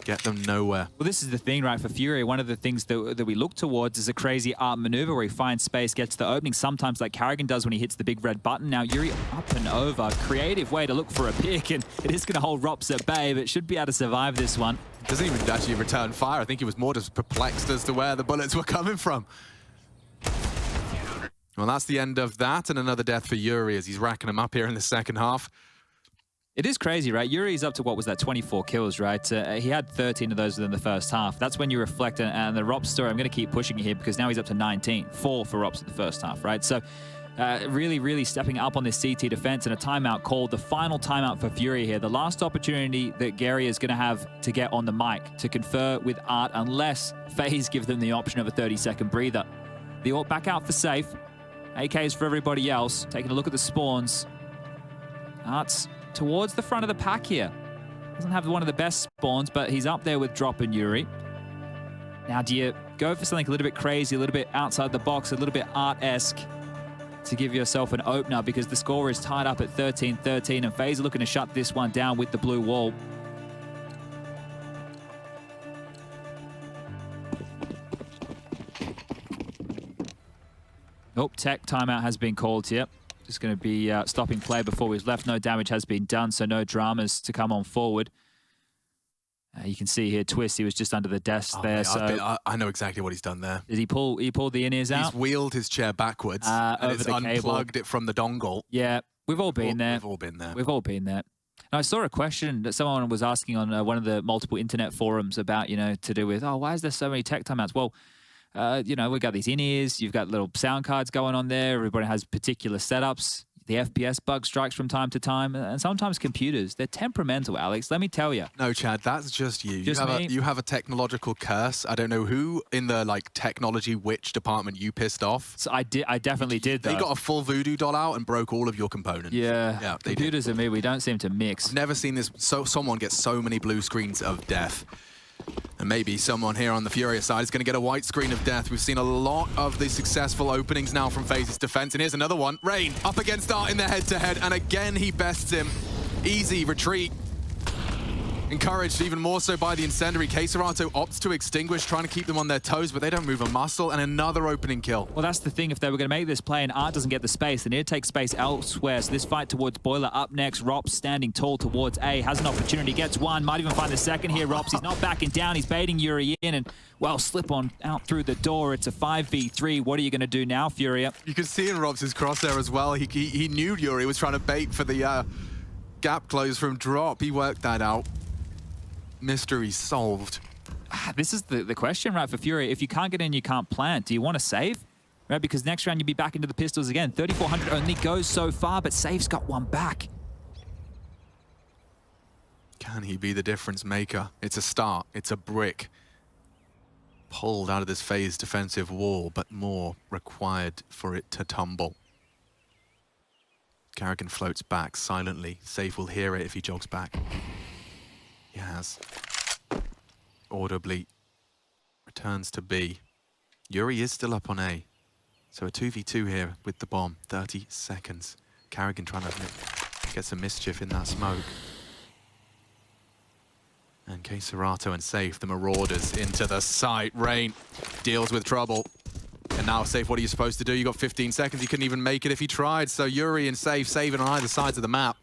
get them nowhere. Well, this is the thing, right, for FURIA. One of the things that we look towards is a crazy Art maneuver where he finds space, gets the opening, sometimes like Carrigan does when he hits the big red button. Now, Yuri up and over. Creative way to look for a pick, and it is going to hold Rops at bay, but should be able to survive this one. Doesn't even actually return fire. I think he was more just perplexed as to where the bullets were coming from. Well, that's the end of that, and another death for Yuri as he's racking them up here in the second half. It is crazy, right? Yuri's up to, what was that, 24 kills, right? He had 13 of those within the first half. That's when you reflect, and the Rops story, I'm going to keep pushing it here because now he's up to 19. 4 for Rops in the first half, right? So really, really stepping up on this CT defense, and a timeout called. The final timeout for FURIA here. The last opportunity that Gary is going to have to get on the mic to confer with Art, unless FaZe give them the option of a 30-second breather. The AWP back out for safe. AKs for everybody else. Taking a look at the spawns. Art's towards the front of the pack here. Doesn't have one of the best spawns, but he's up there with Drop and Yuri. Now, do you go for something a little bit crazy, a little bit outside the box, a little bit Art-esque to give yourself an opener, because the score is tied up at 13-13, and FaZe are looking to shut this one down with the blue wall. Oh, tech timeout has been called here. Just going to be stopping play before we've left. No damage has been done, so no dramas to come on forward. You can see here, Twist, he was just under the desk there. Mate, so I know exactly what he's done there. Did he pull the in-ears out? He's wheeled his chair backwards and it's unplugged it from the dongle. Yeah, we've all been there. We've all been there. We've all been there. Now, I saw a question that someone was asking on one of the multiple internet forums about, to do with, why is there so many tech timeouts? Well, we've got these in-ears, you've got little sound cards going on there, everybody has particular setups. The FPS bug strikes from time to time, and sometimes computers, they're temperamental, Alex, let me tell you. No, Chad, that's just you. Just you have a technological curse. I don't know who in the technology witch department you pissed off. So I definitely did, though. They got a full voodoo doll out and broke all of your components. Yeah, computers and me, we don't seem to mix. I've never seen this. Someone get so many blue screens of death. And maybe someone here on the FURIA side is going to get a white screen of death. We've seen a lot of the successful openings now from FaZe's defense. And here's another one. Rain up against Art in the head-to-head. And again, he bests him. Easy retreat. Encouraged even more so by the incendiary. Serato opts to extinguish, trying to keep them on their toes, but they don't move a muscle. And another opening kill. Well, that's the thing. If they were going to make this play and Art doesn't get the space, they need to take space elsewhere. So this fight towards Boiler up next. Rops standing tall towards A. Has an opportunity. Gets one. Might even find the second here. Rops, he's not backing down. He's baiting Yuri in and, well, slip on out through the door. It's a 5v3. What are you going to do now, Furia? You can see in Rops' crosshair as well. He knew Yuri was trying to bait for the gap close from drop. He worked that out. Mystery solved. This is the question, right, for Furia. If you can't get in, you can't plant. Do you want to save? Right, because next round you'd be back into the pistols again. 3,400 only goes so far, but Safe's got one back. Can he be the difference maker? It's a start. It's a brick. Pulled out of this FaZe defensive wall, but more required for it to tumble. Carrigan floats back silently. Safe will hear it if he jogs back. He has. Audibly returns to B. Yuri is still up on A. So a 2v2 here with the bomb. 30 seconds. Carrigan trying to get some mischief in that smoke. And Serato and Safe, the Marauders, into the site. Rain deals with trouble. And now Safe, what are you supposed to do? You got 15 seconds. You couldn't even make it if he tried. So Yuri and Safe saving on either sides of the map.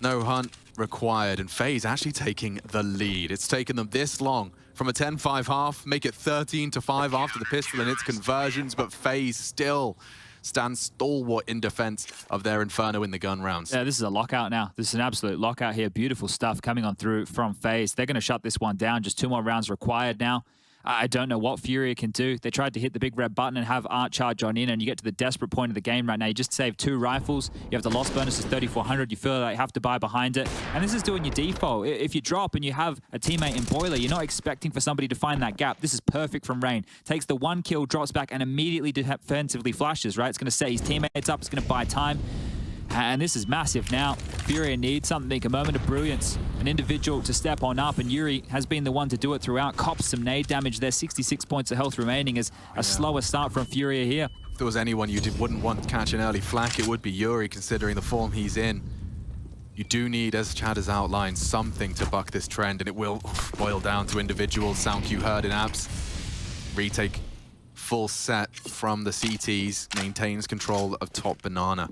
No hunt required, and FaZe actually taking the lead. It's taken them this long from a 10-5 half, make it 13-5 after the pistol and its conversions, but FaZe still stands stalwart in defense of their Inferno in the gun rounds. Yeah, this is a lockout now. This is an absolute lockout here. Beautiful stuff coming on through from FaZe. They're going to shut this one down. Just 2 more rounds required now. I don't know what FURIA can do. They tried to hit the big red button and have Art charge on in, and you get to the desperate point of the game right now. You just save 2 rifles. You have the loss bonus is 3,400. You feel like you have to buy behind it. And this is doing your default. If you drop and you have a teammate in Boiler, you're not expecting for somebody to find that gap. This is perfect from Rain. Takes the 1 kill, drops back, and immediately defensively flashes, right? It's going to set his teammates up. It's going to buy time. And this is massive now. FURIA needs something, a moment of brilliance, an individual to step on up, and Yuri has been the one to do it throughout. Cops some nade damage there, 66 points of health remaining as a slower start from FURIA here. If there was anyone you wouldn't want to catch an early flak, it would be Yuri, considering the form he's in. You do need, as Chad has outlined, something to buck this trend, and it will boil down to individuals. Sound cue heard in apps. Retake full set from the CTs, maintains control of top banana.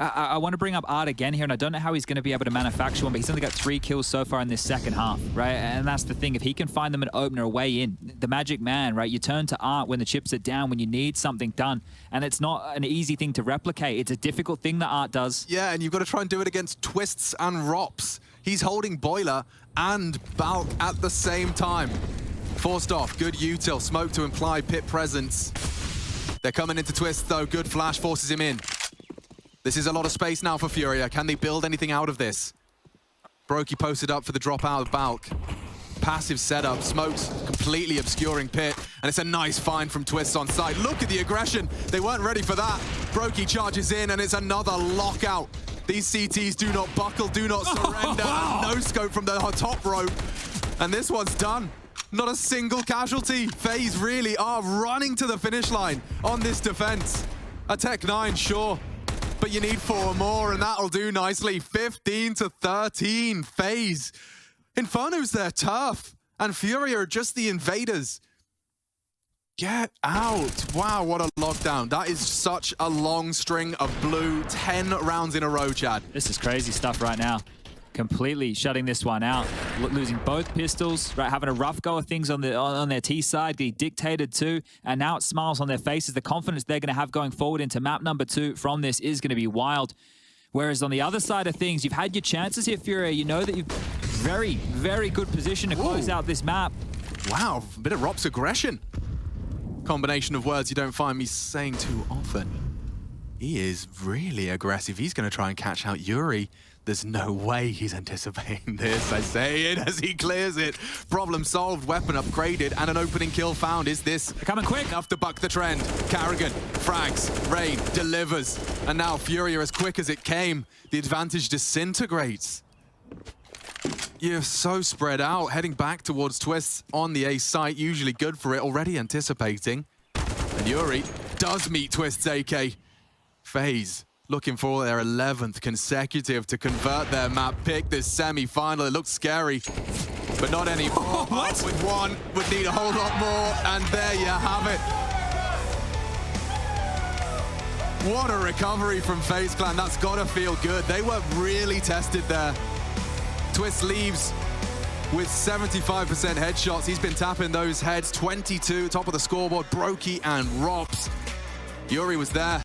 I want to bring up Art again here, and I don't know how he's going to be able to manufacture one, but he's only got 3 kills so far in this second half, right? And that's the thing. If he can find them an opener, a way in, the magic man, right? You turn to Art when the chips are down, when you need something done, and it's not an easy thing to replicate. It's a difficult thing that Art does. Yeah, and you've got to try and do it against Twists and Rops. He's holding Boiler and Balk at the same time. Forced off, good util, smoke to imply pit presence. They're coming into Twist though, good flash forces him in. This is a lot of space now for FURIA. Can they build anything out of this? Brokey posted up for the drop out of Balk. Passive setup, smokes completely obscuring pit, and it's a nice find from Twist on site. Look at the aggression. They weren't ready for that. Brokey charges in, and it's another lockout. These CTs do not buckle, do not surrender, and no scope from the top rope. And this one's done. Not a single casualty. FaZe really are running to the finish line on this defense. A Tech 9, sure. But you need 4 more, and that'll do nicely. 15-13, FaZe. Inferno's their turf, and FURIA are just the invaders. Get out. Wow, what a lockdown. That is such a long string of blue. 10 rounds in a row, Chad. This is crazy stuff right now. Completely shutting this one out, losing both pistols, right? Having a rough go of things on their T side, getting dictated to, and now it smiles on their faces. The confidence they're going to have going forward into map number 2 from this is going to be wild. Whereas on the other side of things, you've had your chances here, FURIA. You know that you've very, very good position to close out this map. Wow, a bit of Rops aggression. Combination of words you don't find me saying too often. He is really aggressive. He's going to try and catch out Yuri. There's no way he's anticipating this. I say it as he clears it. Problem solved, weapon upgraded, and an opening kill found. Is this coming quick enough to buck the trend? Carrigan, frags, Rain delivers. And now FURIA, as quick as it came, the advantage disintegrates. You're so spread out, heading back towards Twists on the A site, usually good for it, already anticipating. And Yuri does meet Twists AK. FaZe looking for their 11th consecutive to convert their map pick this semi-final. It looks scary, but not anymore. Oh, what? Up with one, would need a whole lot more, and there you have it. What a recovery from FaZe Clan. That's gotta feel good. They were really tested there. Twist leaves with 75% headshots. He's been tapping those heads. 22, top of the scoreboard. Brokey and Rops. Yuri was there.